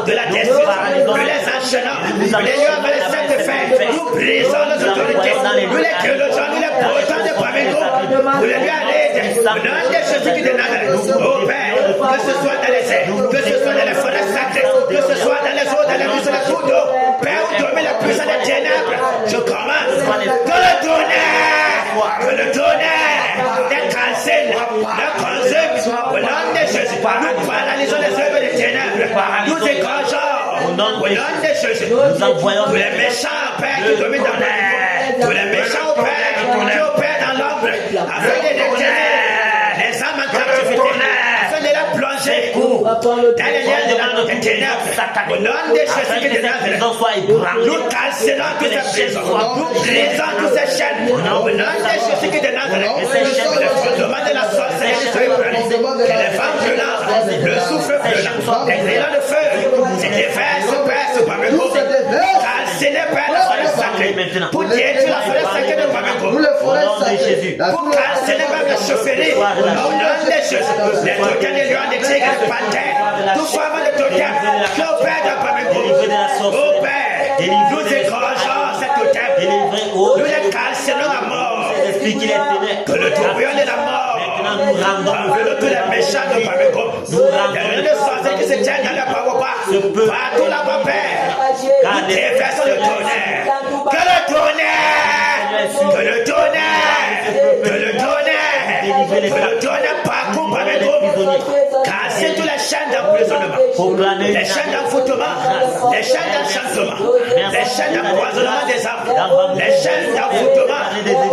de la destruction, nous les enchaînons, nous les lions avec les saints de fer, nous brisons nos autorités, nous les théologiens, nous les portons de Bamingum, nous les lui arrêtons, au nom de Jésus qui est dans au Père, que ce soit dans les airs, que ce soit dans les forêts sacrées, que ce soit dans les eaux, dans les rues, sur les cours d'eau, Père, où dormait la puissance des ténèbres, je commande que le tonnerre des cancels, le consume, au nom de Jésus, nous paralysons les œuvres des ténèbres, nous égorgeons, au nom de Jésus, nous envoyons tous les méchants, Père, qui dominent dans l'air, tous les méchants, Père, qui opèrent dans l'ombre, afin de détruire les âmes en captivité, afin de les plonger dans les liens de ténèbres, au nom de Jésus qui est dans l'air, nous cancellons toutes ces prisons, nous brisons toutes ces chaînes, au nom de Jésus qui est dans l'air, le fondement de la sorcellerie, les femmes brûlantes, le souffle brûlant, les élans de feu, c'est des vers se pressent par le groupe, cancellez par la forêt sacrée, pour détruire la forêt sacrée de Bamingum, au nom de Jésus, pour canceller même la chaufferie, au nom de Jésus, les totems des lions, des tigres, des panthères, tout forme de totem, qui opère dans Bamingum, au Père, nous écrangeons ces totems, nous les cancellons à mort, que le tourbillon de la mort, enveloppe tous les méchants de Bamingum, les de sorciers qui se tiennent dans leur parole, partout là-bas, Père, nous déversons le tonnerre, que le tonnerre, que le tonnerre, que le tonnerre, donne un parcours par mes prisonniers. Casser toutes les chaînes d'emprisonnement, les chaînes d'envoûtement, les chaînes d'enchantement, les chaînes d'empoisonnement des âmes, les chaînes d'envoûtement.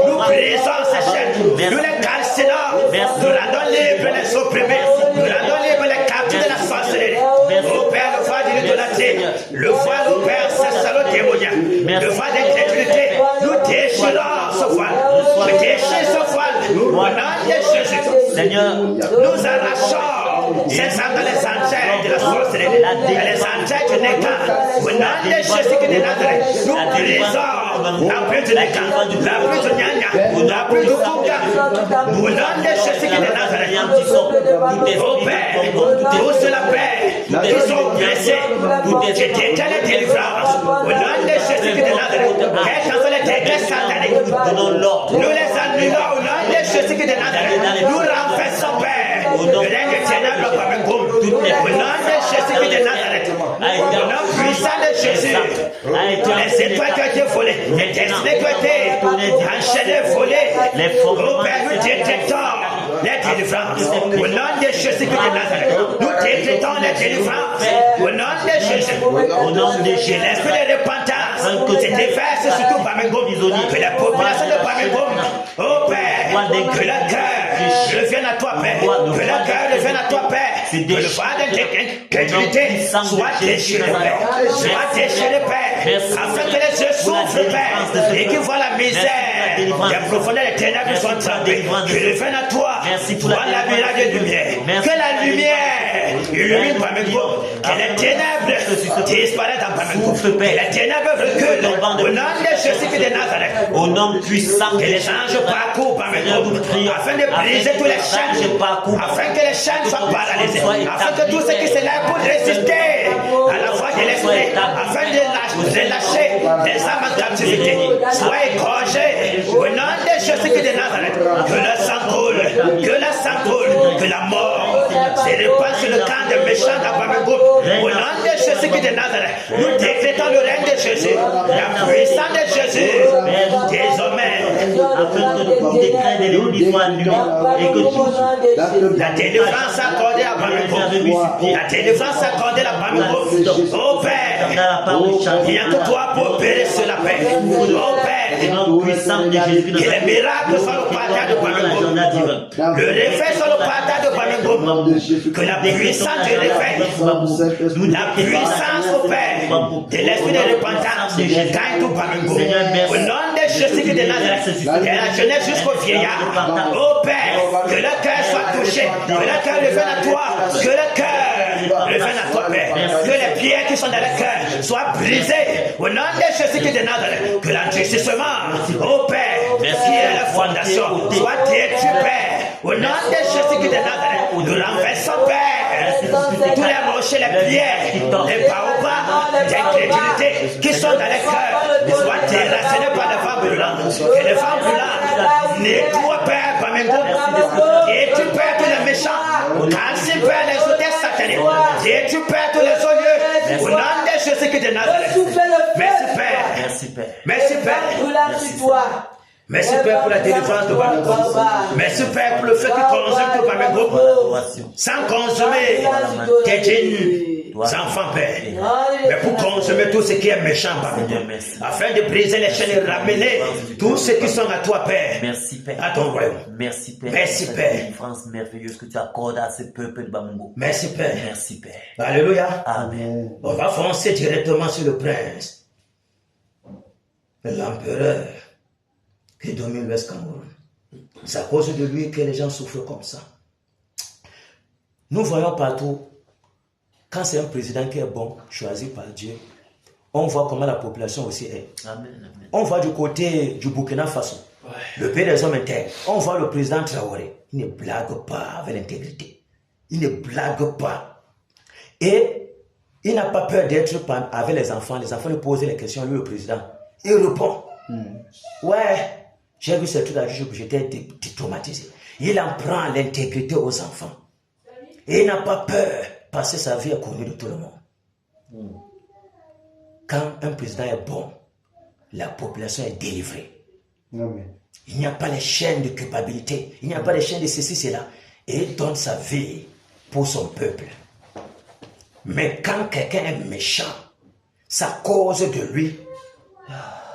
Nous brisons ces chaînes, nous les calcinons, nous rendons libres les opprimés, nous rendons libres les captifs de la sorcellerie. Au Père, le voile de l'idolâtrie, le voile au Père, c'est salaud démoniaque, le voile d'incrédulité, nous déchirons ce voile, nous déchirons ce voile, au nom de Jésus. Seigneur, nous arrachons ces âmes dans les entrailles de la sorcellerie, dans les entrailles du Nécan, au nom de Jésus de Nazareth, nous brisons la pluie du Nécan, la pluie du Nyanya, la pluie du Kouka, au nom de Jésus de Nazareth. Au Père, tous la paix, qui sont blessés, je déclare la délivrance, au nom de Jésus de Nazareth, quels qu'en soient les dégâts sataniques, nous les annulons au nom de Jésus de Nazareth, nous renversons Père, le règne des ténèbres comme un groupe, au nom de Jésus de Nazareth, au nom puissant de Jésus, les étoiles qui ont été volées, les destinées qui ont été enchaînées, volées, au Père, nous détectons les délivrances, au nom de Jésus de Nazareth, nous décrétons les délivrances, au nom de Jésus, au nom de Jésus, l'esprit de repentance, que se déverse surtout par mes gommes, que la population de par mes gommes, oh Père, que le cœur revienne à toi, Père, que le cœur revienne à toi, Père, que le voile d'incrédulité soit déchiré, Père, soit déchiré, Père, afin que les yeux souffrent, Père, et qu'ils voient la misère, les profondeurs des ténèbres sont trempées, que revienne à toi, toi la lumière de lumière, que la lumière illumine par mes gommes, que les ténèbres disparaissent dans par mes gommes, que les ténèbres reculent, au nom de Jésus de Nazareth, au nom puissant, que les anges parcourent par mes gommes, afin de briser tous les chaînes, afin que les chaînes soient paralysées, afin que tous ceux qui se lèvent pour résister à la voix de l'esprit, afin de lâcher les âmes en captivité, soient égorgés, au nom de Jésus de Nazareth, que le sang coule, que la sang coule, que la mort se répand sur le camp des méchants d'Abamegou. Au nom de Jésus de Nazareth, nous décrétons le règne de Jésus, la puissance de Jésus, désormais, afin que tout décret de l'ennemi soit annulé et que tout la délivrance accordée à Abamegou, la délivrance accordée à Abamegou, oh Père, il n'y a que toi pour opérer sur la paix, oh Père, que les miracles soient le partage de Abamegou, le réveil soit le partage de Abamegou, que la puissance du réveil, la puissance au Père, de l'esprit de repentance, gagne tout Abamegou, au nom de Jésus de Nazareth, de la jeunesse jusqu'au vieillard, oh Père, que le cœur soit touché, que le cœur revienne à toi, que le cœur revienne à toi, Père, que les pierres qui sont dans le cœur soient brisées, au nom de Jésus de Nazareth, que l'endurcissement, oh Père, qui est la fondation, soit détruit, Père, au nom de Jésus de Nazareth, nous renversons, Père, tous les rochers, les pierres, les baobabs, d'incrédulité qui sont dans les cœurs, soient déracinés par les vents brûlants, et les vents brûlants, nettoie, Père, par mes groupes, et tu perds tous les méchants, calcine, Père, les hôtels sataniques, et tu perds tous les odieux, au nom de Jésus de Nazareth. Merci, Père. Merci, Père. Merci, Père. Merci Père pour la délivrance de Abamegou. Merci Père pour le fait que consomme tout Abamegou sans consommer tes djinns, enfants Père, mais pour consommer tout ce qui est méchant Abamegou, afin de briser les chaînes et ramener tous ceux qui sont à toi Père, à ton royaume. Merci Père. Merci Père. La délivrance merveilleuse que tu accordes à ce peuple de Abamegou. Merci Père. Merci Père. Alléluia. Amen. On va foncer directement sur le prince, l'empereur qui domine l'Ouest Cameroun. C'est à cause de lui que les gens souffrent comme ça. Nous voyons partout, quand c'est un président qui est bon, choisi par Dieu, on voit comment la population aussi est. Amen, amen. On voit du côté du Burkina Faso, le pays des hommes intègres. On voit le président Traoré. Il ne blague pas avec l'intégrité. Il ne blague pas. Et il n'a pas peur d'être avec les enfants. Les enfants lui posent les questions, lui le président. Il répond. Ouais. J'ai vu ce truc là, j'étais traumatisé. Il en prend l'intégrité aux enfants. Et il n'a pas peur, parce que sa vie est connue de tout le monde. Quand un président est bon, la population est délivrée. Amen. Il n'y a pas les chaînes de culpabilité. Il n'y a pas les chaînes de ceci, cela. Et il donne sa vie pour son peuple. Mais quand quelqu'un est méchant, ça cause de lui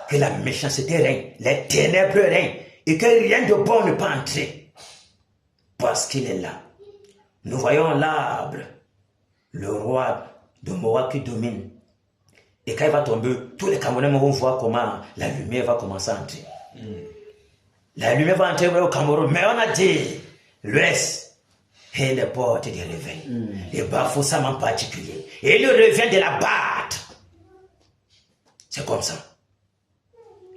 que la méchanceté règne, les ténèbres règnent, et que rien de bon ne peut entrer. Parce qu'il est là. Nous voyons l'arbre, le roi de Moab qui domine. Et quand il va tomber, tous les Camerounais vont voir comment la lumière va commencer à entrer. La lumière va entrer au Cameroun, mais on a dit l'Ouest est les portes du réveil. Les Bafoussam en particulier. Et il revient de la battre. C'est comme ça.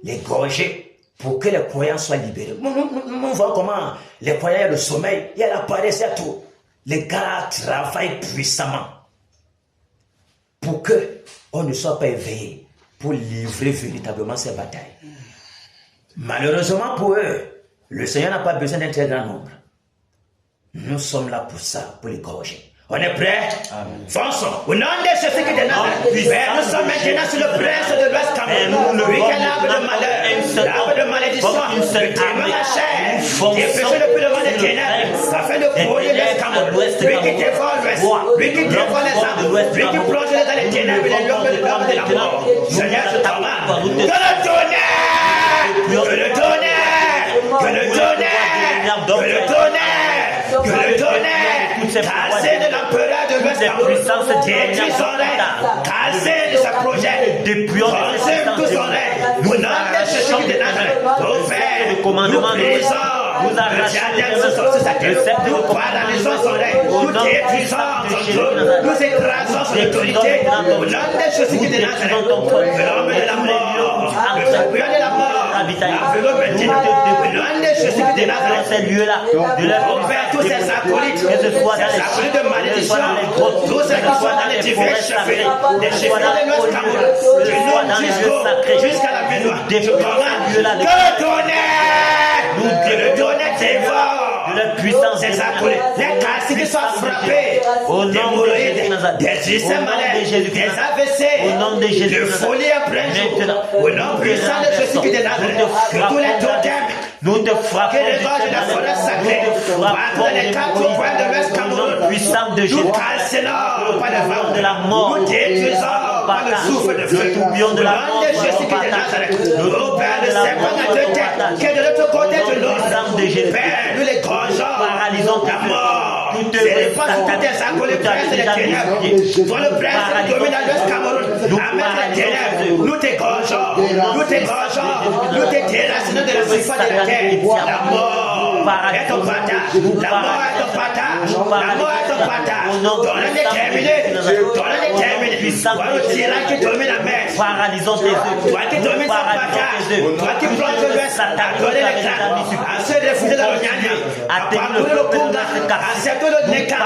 Les gorger pour que les croyants soient libérés. Nous voyons comment les croyants, il y a le sommeil, il y a la paresse, il y a tout. Les gars travaillent puissamment pour que on ne soit pas éveillé pour livrer véritablement ces batailles. Malheureusement pour eux, le Seigneur n'a pas besoin d'un très grand nombre. Nous sommes là pour ça, pour les gorger. On est prêts? Fonçons. Au nom de Jésus qui est nous sommes maintenant sur le prince de l'Ouest Cameroun. Lui qui est l'arbre de malheur, l'arbre de malédiction, le démon la chair, qui est péché depuis le monde des ténèbres, afin de brouiller l'Ouest Cameroun. Lui qui dévore l'Ouest, lui qui dévore les âmes, lui qui plonge dans les ténèbres et les lions de l'homme de la mort. Seigneur, je t'emmène. Que le tonnerre! Que le tonnerre! Que le tonnerre! Que le tonnerre! Que le tonnerre! Casser de l'empereur de l'Ouest Cameroun, détruire son règne, casser de sa projet, consume tout son règne. Nous n'avons de Jésus de Nazareth, au Père, nous brisons, nous arrachons, nous paralysons son règne, nous détruisons son trône, nous écrasons son autorité. Au nom de Jésus de Nazareth, l'homme de la mort, le champion de la mort, l'aveugle maintenant, au nom de Jésus de Nazareth, ces lieux-là, on fait tous ces acolytes, ces acolytes de malédiction, tous ceux qui sont dans les divers chefferie, les chefferie de l'Ouest Cameroun, jusqu'à la maison, je commande que le tonnerre dévore ces acolytes, les cassés qui sont frappés, des hémorroïdes, des ulcères malades, des AVC, de folie à plein jour, au nom puissant de Jésus qui est Nazareth, que tous les totems, nous te frappons, que les anges de la forêt sacrée, partout les quatre coins de l'Ouest Cameroun, puissant de Jésus, nous cassons par le vent de la mort, nous détruisons par le souffle de feu, nous de la mort, de Jésus qui est Nazareth, nous Père le serpent à deux têtes, qui est de l'autre côté de l'autre, Père, nous les grangeons, paralysons ta mort, c'est les forces des acolytes, le prince des ténèbres, toi le prince qui domine à l'Ouest Cameroun, amène les ténèbres, nous t'égrangeons, nous t'égrangeons, nous te déracinons de la surface de la terre. La mort est ton partage. La mort est ton partage. La mort est ton partage. Ton règne est terminé. Ton règne est terminé. Toi le tyran qui domine la mer. Paralysons tes yeux. Toi qui domines son partage. Toi qui plonges le West. À donner les clans. À se réfugier dans le Nyanya. À parcourir le Kunga. À accepter le Neka. À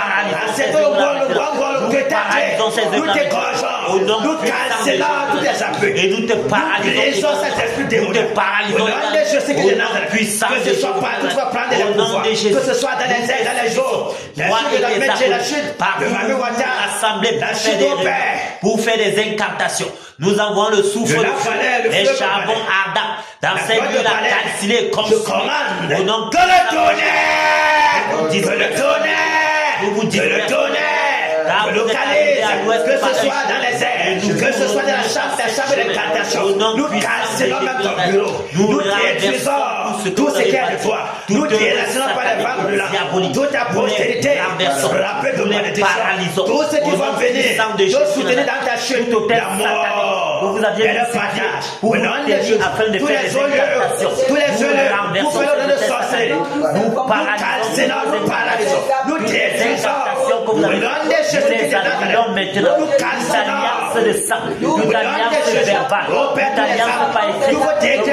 accepter le Bongo. Que t'as nous t'égrangeons. Nous cancellons tous les appuis. Et nous te paralysons cet esprit démoniaque. Nous te paralysons. Au nom de Jésus qui est Nazareth. Que ce soit partout, soit prendre les pouvoirs, que ce soit dans les airs, dans les jours, la chute de la métier, la chute, le Mami Wata, assemblée la chute au Père, pour faire des incantations. Nous envoyons le souffle, les charbons ardents, dans ces lieux-là, calcinés comme au nom que le tonnerre, que le tonnerre, vous vous dites le tonnerre, localise, que ce soit dans les airs, que ce soit dans la chambre d'incantation, nous cassons même ton bureau, nous détruisons tout ce qui est de toi, nous délaissons par les vagues de la toute ta postérité, rappelle de malédiction, tous ceux qui vont venir, te soutenir dans ta chute, la mort, et le partage, au nom de Jésus, tous les honneurs, pour faire le de sorcellerie, nous cassons, nous paralysons, nous détruisons, au nom de Jésus, nous cassons, de sang, toute alliance verbale, toute alliance pas écrite,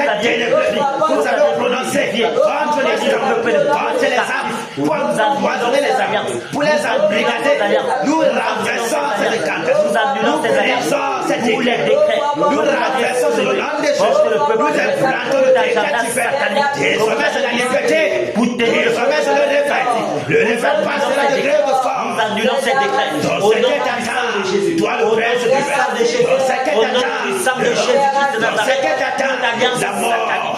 vous avez prononcé contre les hommes, contre les âmes, pour empoisonner les alliances, pour les embrigader, nous renversons cette incantation, nous annulons ces alliances, cette décret, nous renversons sur le nom de Jésus, nous implantons le décret satanique, désormais c'est la liberté, désormais c'est le réveil, le réveil passera de gré de force, nous annulons ces décrets, au nom de Jésus, toi le prince du Père, au nom puissant de Jésus-Christ de Nazareth, toute alliance satanique,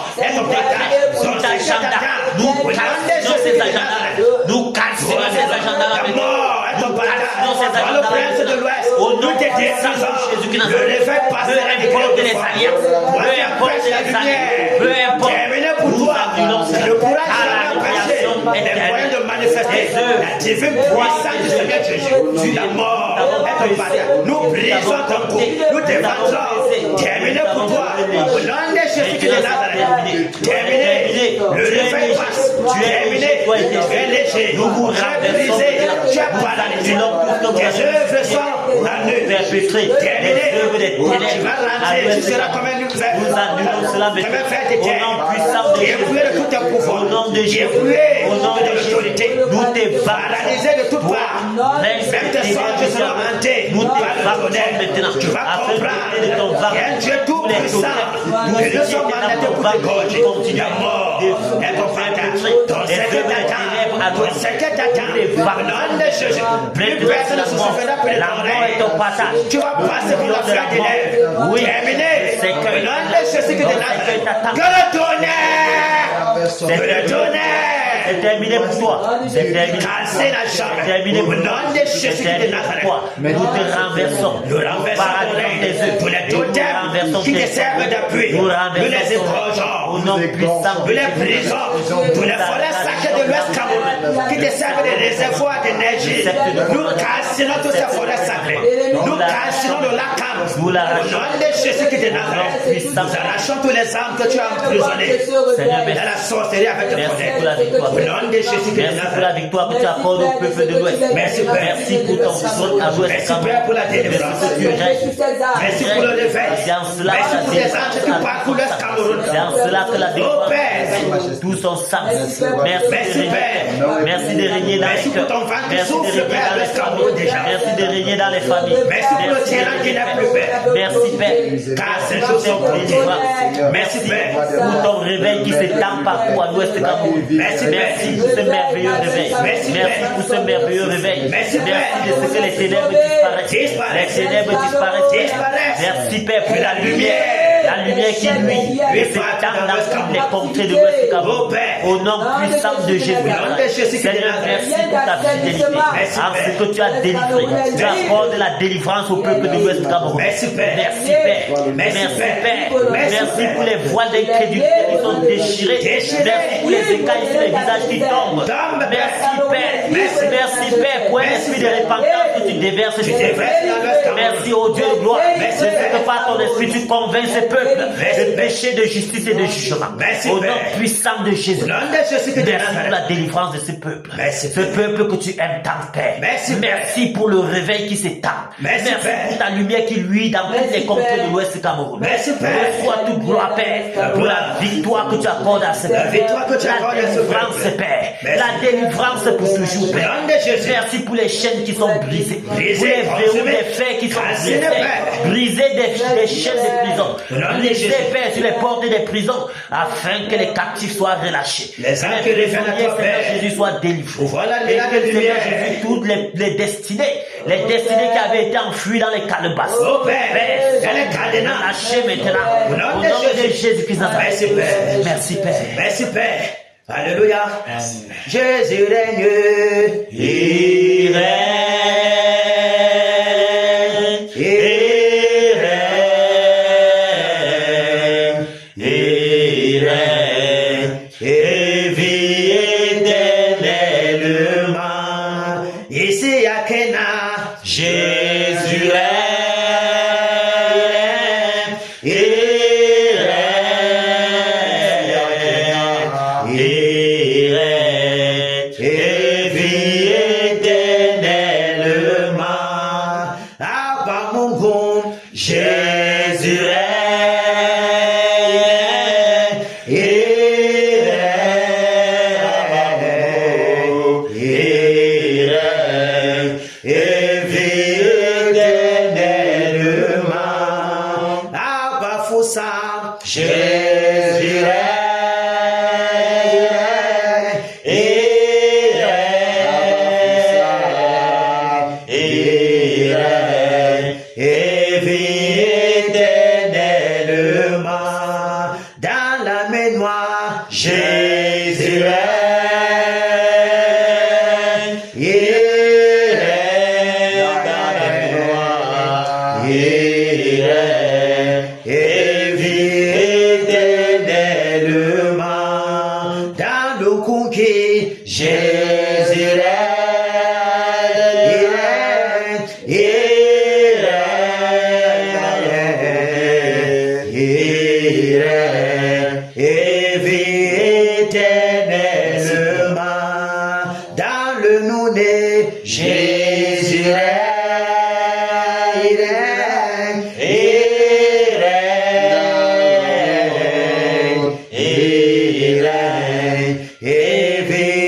toute Au nom de Jésus qui Nazareth, peu importe les alliances, peu importe les alliances, peu importe, nous annulons cela à la création éternelle de manifester la divine puissance du Seigneur Jésus. La mort est partie. Nous brisons ton cou, nous défendons. Terminé pour toi. Au nom de Jésus de Nazareth. Terminé. Le réveil passe. Terminé. Tu es léger. Nous vous brisé. Tu es paralysé. Tes œuvres sont annulées. Terminé. Tu vas rentrer. Tu seras comme un nouvelle. Nous annulons cela maintenant. Au nom puissant de Jésus. De tout tes pouvoirs. Au nom de Jésus. Au nom de l'autorité. Nous te paralysés de toutes parts. Même tes sortes seront hantés. Nous te pardonnons maintenant. Tu vas comprendre de ton ventre. Dieu tout puissant. Nous sommes mandatés pour te gorger. La mort est ton partage. Ton secret t'attend. Ton secret t'attend. Au nom de Jésus. Plus personne ne se souviendra plus de ton règne. Tu vas passer pour la flamme des lèvres. Oui. Terminé. Au nom de Jésus que que le tonnerre. Que le tonnerre. C'est terminé pour toi. C'est terminé. Casser la chambre. C'est terminé pour Au nom de Jésus de Nazareth. Nous te renversons. Nous renversons tous les totems qui te servent d'appui. Nous les ébrangeons. Au nom puissant. Nous les brisons. Tous les forêts sacrées de l'Ouest Cameroun qui te servent de réservoirs d'énergie. Nous cassons toutes ces forêts sacrées. Nous cassons le lac Cameroun. Au nom de Jésus qui te Nazareth. Nous arrachons tous les âmes que tu as emprisonnées dans la sorcellerie avec le victoire. Merci pour la victoire que tu accordes au peuple de l'Ouest. Merci pour ton vote à l'Ouest. Merci Père pour la délivrance. Merci pour le réveil. Merci pour les anges qui parcourent l'Est Cameroun. C'est en cela que la délivrance tout son sang. Merci Père. Merci de régner dans les cœurs. Merci de régner dans les familles. Merci de régner dans les familles. Merci pour le tyran qui n'est plus Père. Merci Père. Car ces jours sont délivrance. Merci Père pour ton réveil qui s'étend partout à l'Ouest Cameroun. Merci pour ce merveilleux réveil. Merci pour ce merveilleux réveil. Merci de ce que les ténèbres disparaissent. Les ténèbres disparaissent. Merci Père pour la lumière. La lumière qui nuit s'étend dans toutes les contrées de l'Ouest Cameroun. Au nom puissant de Jésus. Seigneur, merci pour ta fidélité. En ce que tu as délivré. Tu accordes la délivrance au peuple de l'Ouest Cameroun. Merci Père. Merci Père. Merci Père. Merci pour les voiles d'incrédulité qui sont déchirées. Merci pour les écailles sur les visages qui tombent. Merci Père. Merci Père pour un esprit de repentance que tu déverses sur ce peuple. Merci au Dieu de gloire. Merci que par ton esprit tu convaincs ce peuple de péché, de justice et de jugement. Au nom puissant de Jésus. Merci pour la délivrance de ce peuple. Ce peuple que tu aimes tant, Père. Merci pour le réveil qui s'étend. Merci pour ta lumière qui luit dans toutes les contrées de l'Ouest Cameroun. Reçois toute gloire, Père, pour la victoire que tu accordes à ce peuple. La délivrance, Père. La délivrance pour toujours, Père. Merci pour les chaînes qui sont brisées. Pour les verrous des fers qui sont brisés. Briser des chaînes de prison. Briser, Père, sur les portes des prisons, afin que les captifs soient relâchés. Les âmes qui reviennent à toi, Seigneur Jésus soit délivré. Et que Seigneur Jésus, toutes les destinées qui avaient été enfouies dans les calebasses. Oh Père, lâchées maintenant. Au nom de Jésus-Christ. Merci Père. Merci Père. Merci Père. Alléluia. Jésus règne. Il règne. Jésus règne. il règne et vit éternellement dans le conquis. Jésus règne, il règne et vit éternellement dans le nouné. Jésus règne, il règne et vit